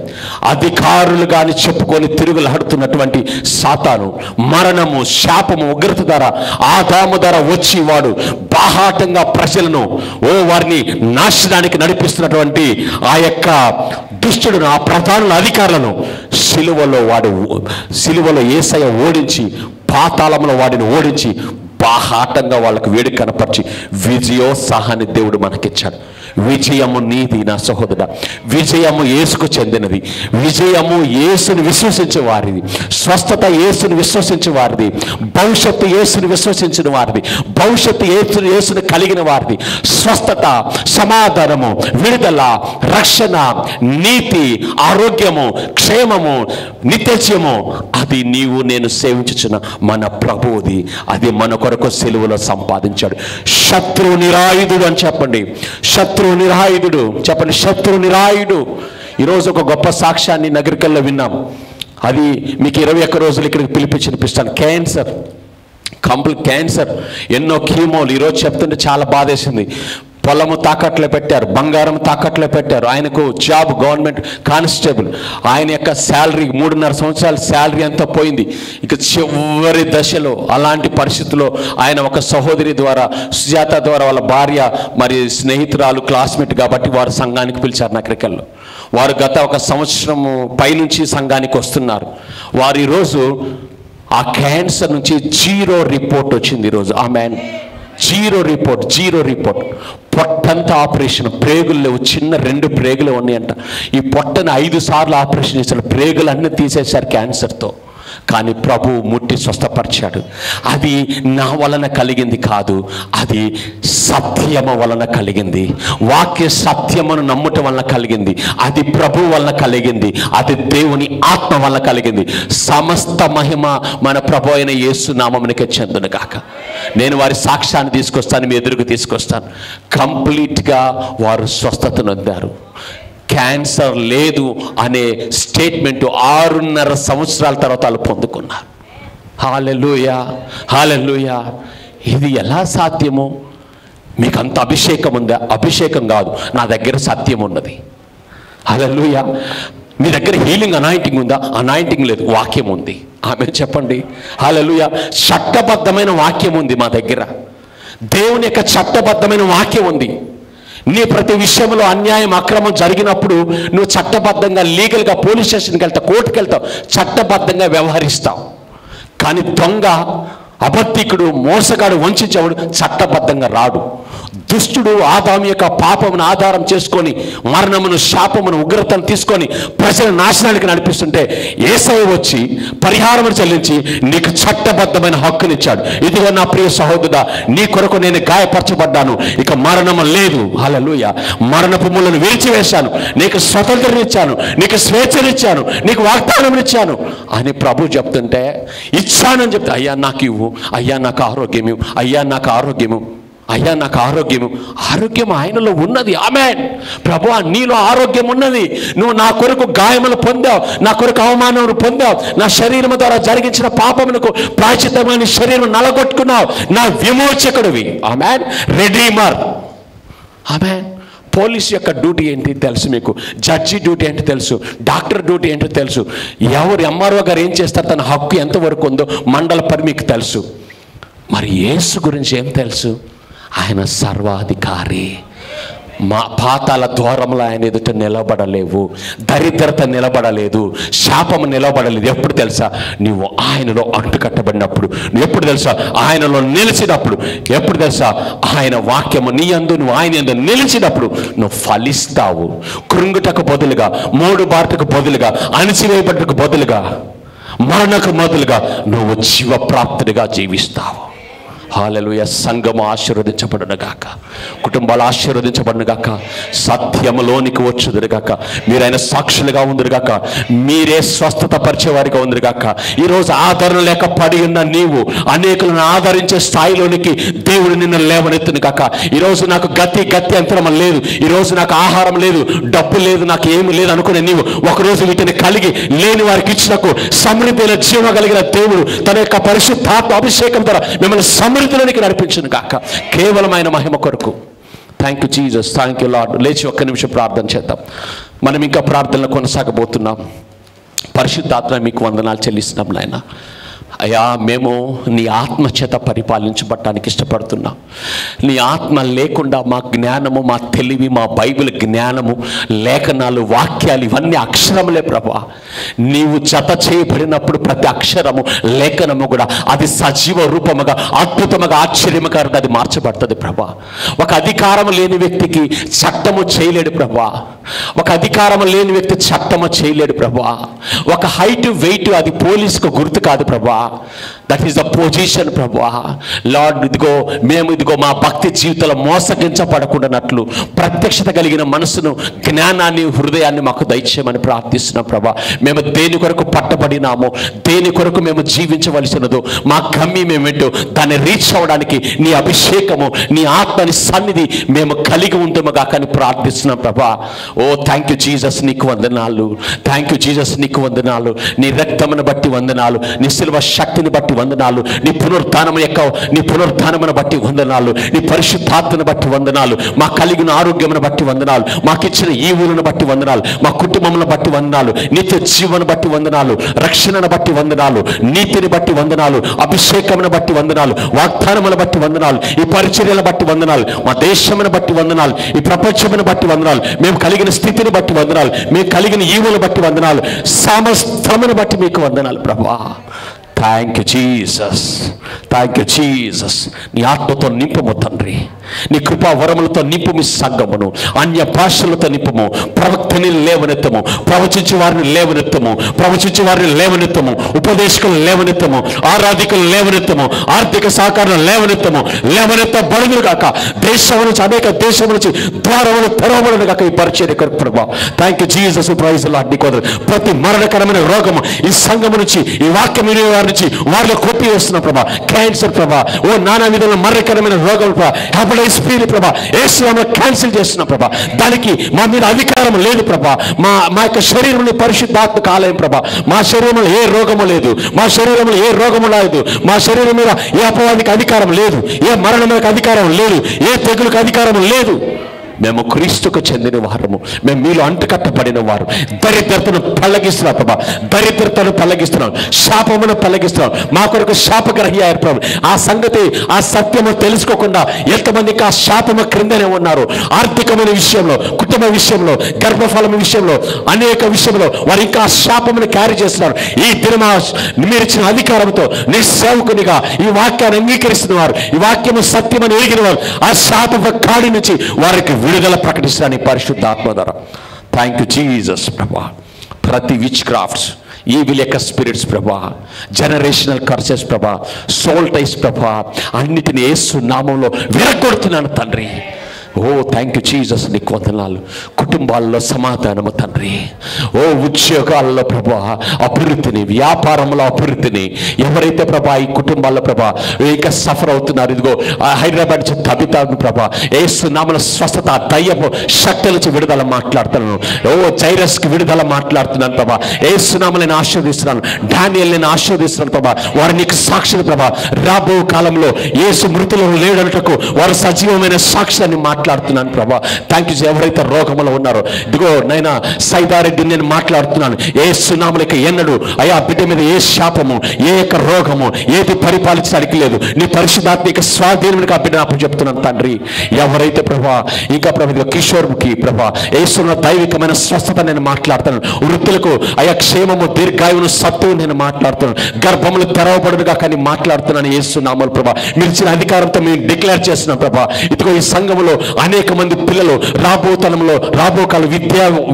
అధికారులు కానీ చెప్పుకొని తిరుగులాడుతున్నటువంటి సాతాను, మరణము, శాపము, ఉగ్రత ద్వారా ఆదాము ద్వారా వచ్చి వాడు బాహాటంగా ప్రజలను వారిని నాశనానికి నడిపిస్తున్నటువంటి ఆ యొక్క దుష్టుడును, ఆ ప్రధానుల అధికారులను సిలువలో యేసయ్య ఓడించి పాతాళంలో వాడిని ఓడించి బాహాటంగా వాళ్ళకు వేడి కనపరిచి విజయోత్సాహాన్ని దేవుడు మనకిచ్చాడు. విజయము నీది నా సహోదరుడా. విజయము యేసుకు చెందినది. విజయము యేసుని విశ్వసించే వారిది. స్వస్థత యేసుని విశ్వసించే వారిది. భవిష్యత్తు యేసుని విశ్వసించిన వారిది. భవిష్యత్తు యేసుని కలిగిన వారిది. స్వస్థత, సమాధానము, విడుదల, రక్షణ, నీతి, ఆరోగ్యము, క్షేమము, నిత్యత్యము అది నీవు నేను సేవించుచున్న మన ప్రభువుది. అది మన కొరకు సిలువలో సంపాదించాడు. శత్రు నిరాయుధుడు అని చెప్పండి. శత్రు నిరాయుధుడు చెప్పండి. శత్రు నిరాయుడు. ఈరోజు ఒక గొప్ప సాక్ష్యాన్ని నగరికల్లో విన్నాం. అది మీకు 21 రోజులు ఇక్కడికి పిలిపించినిపిస్తాను. క్యాన్సర్, ఎన్నో కీమోలు. ఈరోజు చెప్తుంటే చాలా బాధేసింది. పొలము తాకట్లో పెట్టారు, బంగారం తాకట్లో పెట్టారు. ఆయనకు జాబ్ గవర్నమెంట్ కానిస్టేబుల్. ఆయన యొక్క శాలరీ 3.5 సంవత్సరాల శాలరీ అంతా పోయింది. ఇక చివరి దశలో అలాంటి పరిస్థితుల్లో ఆయన ఒక సహోదరి ద్వారా, సుజాత ద్వారా, వాళ్ళ భార్య మరి స్నేహితురాలు, క్లాస్మేట్ కాబట్టి వారు సంఘానికి పిలిచారు నగరికల్లో. వారు గత 1 సంవత్సరం పైనుంచి సంఘానికి వస్తున్నారు. వారు ఈరోజు ఆ క్యాన్సర్ నుంచి 0 రిపోర్ట్ వచ్చింది. ఈరోజు ఆమెన్. 0 రిపోర్ట్. పొట్టంతా ఆపరేషన్. ప్రేగులు లేవు, చిన్న 2 ప్రేగులు ఉన్నాయంట. ఈ పొట్టను 5 సార్లు ఆపరేషన్ చేశారు. ప్రేగులు అన్నీ తీసేశారు క్యాన్సర్తో. కానీ ప్రభువు ముట్టి స్వస్థపరిచాడు. అది నా వలన కలిగింది కాదు, అది సత్యము వలన కలిగింది. వాక్య సత్యమును నమ్ముట వలన కలిగింది. అది ప్రభు వలన కలిగింది. అది దేవుని ఆత్మ వలన కలిగింది. సమస్త మహిమ మన ప్రభు అయిన యేసు నామమునికే చెందును గాక. నేను వారి సాక్ష్యాన్ని తీసుకొస్తాను, మీ ఎదురుకు తీసుకొస్తాను. కంప్లీట్గా వారు స్వస్థత నొందారు. క్యాన్సర్ లేదు అనే స్టేట్మెంట్ 6.5 సంవత్సరాల తర్వాత వాళ్ళు పొందుకున్నారు. హల్లెలూయా, హల్లెలూయా. ఇది ఎలా సాధ్యము? మీకు అంత అభిషేకం ఉందా? అభిషేకం కాదు, నా దగ్గర సత్యం ఉన్నది. హల్లెలూయా. మీ దగ్గర హీలింగ్ అనాయింటింగ్ ఉందా? అనాయింటింగ్ లేదు, వాక్యం ఉంది. ఆమె చెప్పండి. హల్లెలూయా. చట్టబద్ధమైన వాక్యం ఉంది మా దగ్గర. దేవుని యొక్క చట్టబద్ధమైన వాక్యం ఉంది. నీ ప్రతి విషయంలో అన్యాయం అక్రమం జరిగినప్పుడు నువ్వు చట్టబద్ధంగా లీగల్గా పోలీస్ స్టేషన్కి వెళ్తావు, కోర్టుకి వెళ్తావు, చట్టబద్ధంగా వ్యవహరిస్తావు. కానీ దొంగ, అబద్ధికుడు, మోసగాడు, వంచేవాడు చట్టబద్ధంగా రాడు. దుష్టుడు ఆదాము యొక్క పాపమును ఆధారం చేసుకొని మరణమును, శాపమును, ఉగ్రతను తీసుకొని ప్రజల నాశనానికి నడిపిస్తుంటే యేసయ్య వచ్చి పరిహారం చెల్లించి నీకు చట్టబద్ధమైన హక్కునిచ్చాడు. ఇదిగో నా ప్రియ సహోదరుడా, నీ కొరకు నేను గాయపరచబడ్డాను, ఇక మరణము లేదు. హల్లెలూయా. మరణపు ముళ్ళను విరిచివేశాను, నీకు స్వతంత్రం ఇచ్చాను, నీకు స్వేచ్ఛనిచ్చాను, నీకు వాగ్దానం ఇచ్చాను అని ప్రభు చెప్తుంటే ఇచ్చానని చెప్తే, అయ్యా నాకు ఇవ్వు, అయ్యా నాకు ఆరోగ్యం ఇవ్వు, అయ్యా నాకు ఆరోగ్యము, అయ్యా నాకు ఆరోగ్యము. ఆరోగ్యం ఆయనలో ఉన్నది. ఆమేన్. ప్రభువా నీలో ఆరోగ్యం ఉన్నది. నువ్వు నా కొరకు గాయములు పొందావు, నా కొరకు అవమానములు పొందావు, నా శరీరం ద్వారా జరిగించిన పాపమునకు ప్రాయశ్చిత్తమైన శరీరం నలగొట్టుకున్నావు. నా విమోచకుడివి. ఆమేన్. రెడీమర్. ఆమేన్. పోలీసు యొక్క డ్యూటీ ఏంటి తెలుసు మీకు, జడ్జి డ్యూటీ ఏంటి తెలుసు, డాక్టర్ డ్యూటీ ఏంటో తెలుసు, ఎవరు ఎంఆర్ఓ గారు ఏం చేస్తారు, తన హక్కు ఎంతవరకు ఉందో మండల పరి మీకు తెలుసు. మరి యేసు గురించి ఏం తెలుసు? ఆయన సర్వాధికారి. మా పాతాల ద్వారంలో ఆయన ఎదుట నిలబడలేవు, దరిద్రత నిలబడలేదు, శాపము నిలబడలేదు. ఎప్పుడు తెలుసా? నువ్వు ఆయనలో అంటుకట్టబడినప్పుడు, ఎప్పుడు తెలుసా? ఆయనలో నిలిచినప్పుడు, ఎప్పుడు తెలుసా? ఆయన వాక్యము నీ యందు, నువ్వు ఆయన యందు నిలిచినప్పుడు నువ్వు ఫలిస్తావు. కృంగుటకు బదులుగా, మోడు బాటకు బదులుగా, అణిచివేయబట్టుకు బదులుగా, మరణకు మొదలుగా నువ్వు జీవప్రాప్తుడిగా జీవిస్తావు. హల్లెలూయా. సంఘము ఆశీర్వదించబడును గాక, కుటుంబాలు ఆశీర్వదించబడును గాక, సత్యములోనికి వచ్చుదురు గాక, మీరైన సాక్షులుగా ఉందరు గాక, మీరే స్వస్థత పరిచేవారిగా ఉందరు గాక. ఈరోజు ఆదరణ లేక పడి ఉన్న నీవు అనేకులను ఆదరించే స్థాయిలోనికి దేవుడు నిన్ను లేవనెత్తును గాక. ఈరోజు నాకు గతి అంతరం లేదు, ఈరోజు నాకు ఆహారం లేదు, డబ్బు లేదు, నాకు ఏమి లేదు అనుకునే నీవు ఒకరోజు వీటిని కలిగి లేని వారికి ఇచ్చినకు సమృద్ధి జీవం కలిగిన దేవుడు తన యొక్క పరిశుద్ధాత్మ అభిషేకం ద్వారా మిమ్మల్ని సమృద్ధిలోనికి నడిపించును గాక, కేవలం ఆయన మహిమ కొరకు. Thank you Jesus, thank you lord. లేచి ఒక్క నిమిషం ప్రార్థన చేద్దాం. మనం ఇంకా ప్రార్థనలో కొనసాగబోతున్నాం. పరిశుద్ధాత్మ మీకు వందనాలు చెల్లిస్తున్నాం నాయన. అయ్యా, మేము నీ ఆత్మ చేత పరిపాలించబడటానికి ఇష్టపడుతున్నాం. నీ ఆత్మ లేకుండా మా జ్ఞానము, మా తెలివి, మా బైబిల్ జ్ఞానము, లేఖనాలు, వాక్యాలు ఇవన్నీ అక్షరములే ప్రభా. నీవు జత చేయబడినప్పుడు ప్రతి అక్షరము, లేఖనము కూడా అది సజీవ రూపముగా, అద్భుతముగా, ఆశ్చర్యముగా అది మార్చబడుతుంది ప్రభా. ఒక అధికారం లేని వ్యక్తికి చట్టము చేయలేడు ప్రభా. ఒక అధికారం లేని వ్యక్తి చట్టము చేయలేడు ప్రభా. ఒక హైట్, వెయిట్ అది పోలీసుకు గుర్తు కాదు ప్రభా. దట్ ఈస్ ద పొజిషన్ ప్రభా. లార్డ్, ఇదిగో మా భక్తి జీవితంలో మోసగించబడకుండానట్లు ప్రత్యక్షత కలిగిన మనసును, జ్ఞానాన్ని, హృదయాన్ని మాకు దయచేయమని ప్రార్థిస్తున్నాం ప్రభా. మేము దేని కొరకు పట్టబడినామో, దేని కొరకు మేము జీవించవలసినదో, మా గమ్యం ఏమిటో దాన్ని రీచ్ అవ్వడానికి నీ అభిషేకము, నీ ఆత్మని సన్నిధి మేము కలిగి ఉందముగా కానీ ప్రార్థిస్తున్నాం ప్రభా. ఓ థ్యాంక్ యూ జీసస్, నీకు వందనాలు. థ్యాంక్ యూ జీసస్, నీకు వందనాలు. నీ రక్తమును బట్టి వందనాలు, నీ శిలువ శక్తిని బట్టి వందనాలు, నీ పునరుద్ధానమును బట్టి వందనాలు, నీ పరిశుద్ధాత్మను బట్టి వందనాలు, మా కలిగిన ఆరోగ్యమును బట్టి వందనాలు, మాకిచ్చిన ఈవులను బట్టి వందనాలు, మా కుటుంబమును బట్టి వందనాలు, నిత్య జీవను బట్టి వందనాలు, రక్షణను బట్టి వందనాలు, నీతిని బట్టి వందనాలు, అభిషేకమును బట్టి వందనాలు, వాగ్దానమును బట్టి వందనాలు, ఈ పరిచర్యలను బట్టి వందనాలు, మా దేశమును బట్టి వందనాలు, ఈ ప్రపంచమును బట్టి వందనాలు, మేము కలిగిన స్థితిని బట్టి వందనాలు, మేము కలిగిన ఈవులను బట్టి వందనాలు, సమస్తమును బట్టి మీకు వందనాలు ప్రభా. Thank you Jesus, thank you Jesus. నీ ఆత్మతో నింపము తండ్రి, నీ కృపా వరములతో నింపు మీ సంఘమును, అన్య భాషలతో నింపము, ప్రవక్తని లేవనెత్తము, ప్రవచించే వారిని లేవనెత్తము, ఉపదేశకులను లేవనెత్తము, ఆరాధికులను లేవనెత్తము, ఆర్థిక సహకారం లేవనెత్తబడును గాక. దేశం నుంచి, అనేక దేశం నుంచి ద్వారములు తెరవబడును గాక ఈ పరిచర్య కొరకు ప్రభా. Thank you Jesus, praise Lord. నీ కొరకు ప్రతి మరణకరమైన రోగము ఈ సంఘము నుంచి, ఈ వాక్యం నుంచి వారిలో కొట్టి వేస్తున్న ప్రభా. క్యాన్సర్ ప్రభా, ఓ నానా విధంగా మరణకరమైన రోగం ప్రభా, హెపటైటిస్ బి ప్రభా, యేసునామములో క్యాన్సిల్ చేస్తున్న ప్రభా. దానికి మా మీద అధికారం లేదు ప్రభా. మా యొక్క శరీరంలో పరిశుద్ధాత్మక ఆలయం ప్రభా. మా శరీరంలో ఏ రోగము లేదు, మా శరీరంలో ఏ రోగము లేదు, మా శరీరం మీద ఏ అపవాదికి అధికారం లేదు, ఏ మరణానికి అధికారం లేదు, ఏ తెగులకు అధికారం లేదు. మేము క్రీస్తుకు చెందిన వారము, మేము మీలో అంటుకట్టబడిన వారు. దరిద్రతను పల్లగిస్తున్నాం ప్రభా, దరిద్రతను పల్లగిస్తున్నాం, శాపమును పల్లగిస్తున్నాం. మా కొరకు శాపగ్రహి అయ్యారు ప్రభు. ఆ సంగతి, ఆ సత్యము తెలుసుకోకుండా ఎంతమందికి ఆ శాపము క్రిందనే ఉన్నారు. ఆర్థికమైన విషయంలో, కుటుంబ విషయంలో, గర్భఫలం విషయంలో, అనేక విషయంలో వారు ఇంకా ఆ శాపమును క్యారీ చేస్తున్నారు. ఈ దినమా మీరు ఇచ్చిన అధికారంతో నీ సేవకునిగా ఈ వాక్యాన్ని అంగీకరిస్తున్న వారు, ఈ వాక్యము సత్యమని ఎరిగిన వారు, ఆ శాప కాడి నుంచి వారికి విడుదల ప్రకటిస్తాను పరిశుద్ధ ఆత్మ ద్వారా. థ్యాంక్ యూ జీసస్ ప్రభా. ప్రతి విచ్ క్రాఫ్ట్స్, ఈవిల్ యొక్క స్పిరిట్స్ ప్రభా, జనరేషనల్ కర్సెస్ ప్రభా, సోల్ టైస్ ప్రభా, అన్నిటిని యేసు నామంలో విరగొడుతున్నాను తండ్రి. ఓ థ్యాంక్ యూ జీసస్, నీకు వందనాలు. కుటుంబాల్లో సమాధానము తండ్రి. ఓ ఉద్యోగాల్లో ప్రభా అభివృద్ధిని, వ్యాపారంలో అభివృద్ధిని, ఎవరైతే ప్రభా ఈ కుటుంబాల్లో ప్రభా ఇంకా సఫర్ అవుతున్నారు, ఇదిగో హైదరాబాద్ నుంచి తబితాను ప్రభా యేసు నామములో స్వస్థత, దయ్యపు శక్తుల నుంచి విడుదల మాట్లాడుతున్నాను. ఓ జైరస్కి విడుదల మాట్లాడుతున్నాను ప్రభా యేసు నామములో నేను ఆశీర్వదిస్తున్నాను. డానియేల్ నేను ఆశీర్వదిస్తున్నాను ప్రభా. వారు నీకు సాక్షులు ప్రభా. రాబో కాలంలో యేసు మృతులు లేడటకు వారు సజీవమైన సాక్ష్యాన్ని మాట్లాడుతున్నాను ప్రభా. Thank you. ఎవరైతే రోగంలో ఉన్నారో ఇదిగో నైనా సైదారెడ్డిని నేను మాట్లాడుతున్నాను. యేసు నామములో ఎన్నడూ అయా బిడ్డ మీద ఏ శాపము, ఏ యొక్క రోగము ఏది పరిపాలించడానికి లేదు. నీ పరిశుద్ధాత్మిక స్వాధీనమునికి ఆ బిడ్డ అప్పుడు చెప్తున్నాను తండ్రి. ఎవరైతే ప్రభా ఇంకా ప్రభా కిషోర్కి ప్రభా యేసున్న దైవికమైన స్వస్థత నేను మాట్లాడుతాను. వృద్ధులకు అయా క్షేమము, దీర్ఘాయువును, సత్తువు నేను మాట్లాడుతున్నాను. గర్భములు తెరవబడుగా కానీ మాట్లాడుతున్నాను యేసు నామములో ప్రభా. మీరు ఇచ్చిన అధికారంతో మేము డిక్లేర్ చేస్తున్నాం ప్రభా. ఇదిగో ఈ సంఘములో అనేక మంది పిల్లలు రాబో కాలం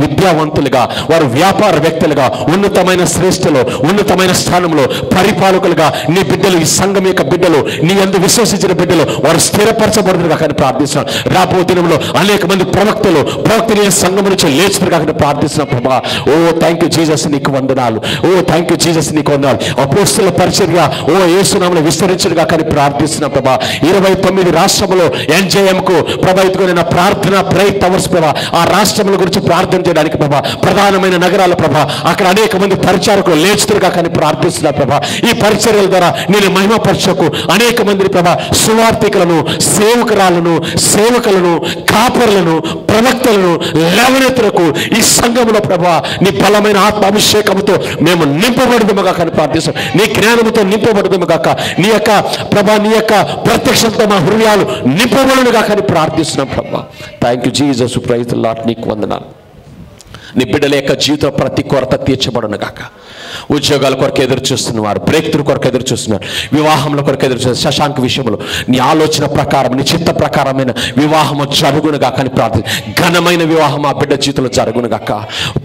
విద్యావంతులుగా, వారు వ్యాపార వ్యక్తులుగా, ఉన్నతమైన శ్రేష్ఠలో, ఉన్నతమైన స్థానంలో పరిపాలకులుగా నీ బిడ్డలు, ఈ సంఘం యొక్క బిడ్డలు, నీ యందు విశ్వసించిన బిడ్డలు వారు స్థిరపరచబడుతుగా కానీ ప్రార్థిస్తున్నాం. రాబో దినంలో అనేక మంది ప్రవక్తలు సంఘం నుంచి లేచుతుగా కానీ ప్రార్థిస్తున్నాం ప్రభా. ఓ థ్యాంక్ యూ జీసస్, నీకు వందనాలు. ఓ థ్యాంక్ యూ జీసస్, నీకు వందనాలు. అపోస్తల పరిచర్య ఓ యేసు నామములో విస్తరించుగా కానీ ప్రార్థిస్తున్నాం ప్రభా. 29 రాష్ట్రంలో NJMకు ప్రభా ఇదిగో ప్రార్థన ప్రేయర్ అవర్స్ ప్రభా, ఆ రాష్ట్రముల గురించి ప్రార్థన చేయడానికి ప్రభా, ప్రధానమైన నగరాల ప్రభా అక్కడ అనేక మంది పరిచారకులు లేచుతుగా కానీ ప్రార్థిస్తున్నారు ప్రభా. ఈ పరిచర్యల ద్వారా నేను మహిమపరచకు అనేక మందిని ప్రభా, సువార్థికులను, సేవకులను, కాపరులను, ప్రవక్తలను లేవనెత్తులకు ఈ సంఘములో ప్రభా నీ బలమైన ఆత్మ అభిషేకంతో మేము నింపబడదుముగా కానీ ప్రార్థిస్తాం. నీ జ్ఞానముతో నింపబడదుముగా, నీ యొక్క ప్రభా నీ యొక్క ప్రత్యక్షంతో మా హృదయాలు నింపబడునుగా కానీ ప్రార్థిస్తున్నాం ప్రభా. Thank you Jesus, praise the Lord. నీకు వందనాలు. నీ బిడ్డల యొక్క జీవితం ప్రతి కొరత తీర్చబడును గాక. ఉద్యోగాల కొరకు ఎదురు చూస్తున్నవారు, బ్రేక్ త్రూ కొరకు ఎదురు చూస్తున్నారు, వివాహంలో కొరకు ఎదురు చూస్తున్నారు. శశాంక్ విషయంలో నీ ఆలోచన ప్రకారం, నీ చిత్త ప్రకారమైన వివాహము జరుగును గాక అని ప్రార్థి, ఘనమైన వివాహం ఆ బిడ్డ జీవితంలో జరుగును గాక,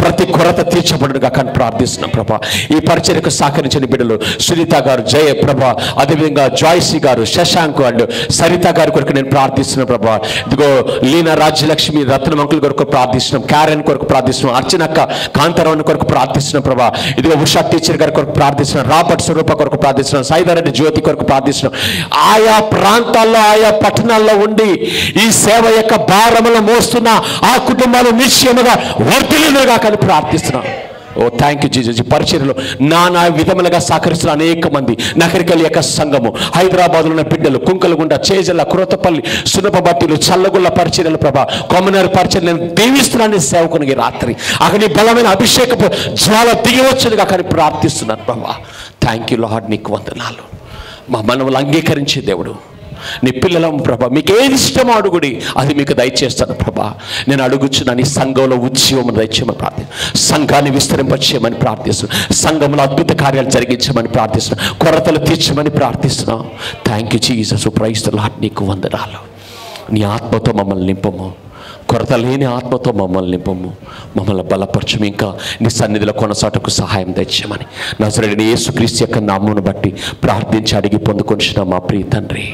ప్రతి కొరత తీర్చబడును గాక అని ప్రార్థిస్తున్నాం ప్రభా. ఈ పరిచర్యకు సహకరించిన బిడ్డలు సునీత గారు, జయ ప్రభా, అదేవిధంగా జాయ్సీ గారు, శశాంక్ అండ్ సరిత గారి కొరకు నేను ప్రార్థిస్తున్నాను ప్రభా. ఇదిగో లీనా రాజ్యలక్ష్మి, రత్నం అంకుల్ కొరకు ప్రార్థిస్తున్నాం, క్యారెన్ కొరకు ప్రార్థిస్తున్నాం, అర్చనక్క కాంతారావు కొరకు ప్రార్థిస్తున్నాం ప్రభా. ఇదిగో ఉషా టీచర్ గారి కొరకు ప్రార్థిస్తున్నాం, రాబర్ట్ స్వరూప కొరకు ప్రార్థిస్తున్నాం, సైదారెడ్డి జ్యోతి కొరకు ప్రార్థిస్తున్నాం. ఆయా ప్రాంతాల్లో, ఆయా పట్టణాల్లో ఉండి ఈ సేవ యొక్క భారములు మోస్తున్న ఆ కుటుంబాలు నిశ్చయముగా వర్ధిల్లునుగా కానీ ప్రార్థిస్తున్నాం. ఓ థ్యాంక్ యూ జీసస్. పరిచర్యలో నానా విధములుగా సహకరిస్తున్న అనేక మంది నగరికల్ యొక్క సంఘము, హైదరాబాద్లో ఉన్న బిడ్డలు, కుంకలగుండ, చేజల్ల, కురతపల్లి, సునపబట్టిలు, చల్లగుల్ల పరిచర్యలు ప్రభా, కొమ్మనూరు పరిచర్యలు నేను దీవిస్తున్నాను సేవకునికి రాత్రి. అక్కడ నీ బలమైన అభిషేకపు జ్వాల దిగవచ్చునుగా కానీ ప్రార్థిస్తున్నాను ప్రభా. థ్యాంక్ యూ లార్డ్, నీకు వందనాలు. మా మనవులు అంగీకరించే దేవుడు, నీ పిల్లలం ప్రభా, మీకు ఏది ఇష్టమో అడుగుడి, అది మీకు దయచేస్తాను ప్రభా. నేను అడుగుచున్నాను, ఈ సంఘంలో ఉద్యమం దయచేయమని ప్రార్థిస్తున్నాను, సంఘాన్ని విస్తరింపచేయమని ప్రార్థిస్తున్నాను, సంఘంలో అద్భుత కార్యాలు జరిగించమని ప్రార్థిస్తున్నాను, కొరతలు తీర్చమని ప్రార్థిస్తున్నాను. Thank you Jesus, praise the Lord. నీకు వందనాలు. నీ ఆత్మతో మమ్మల్ని నింపము, కొరత లేని ఆత్మతో మమ్మల్ని నింపము, మమ్మల్ని బలపరచము, ఇంకా నీ సన్నిధిలో కొనసాటకు సహాయం తెచ్చామని నజరేయుడైన యేసుక్రీస్తు యొక్క నామమును బట్టి ప్రార్థించి అడిగి పొందుకొనిచున్నాం మా ప్రియ తండ్రి.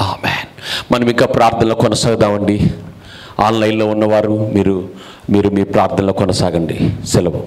ఆమేన్. మనం ఇంకా ప్రార్థనలో కొనసాగుదామండి. ఆన్లైన్లో ఉన్నవారు మీరు మీ ప్రార్థనలో కొనసాగండి. సెలవు.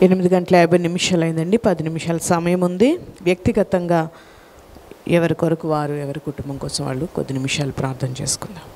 8:50 అయిందండి. 10 నిమిషాల సమయం ఉంది. వ్యక్తిగతంగా ఎవరి కొరకు వారు, ఎవరి కుటుంబం కోసం వాళ్ళు కొద్ది నిమిషాలు ప్రార్థన చేసుకుందాం.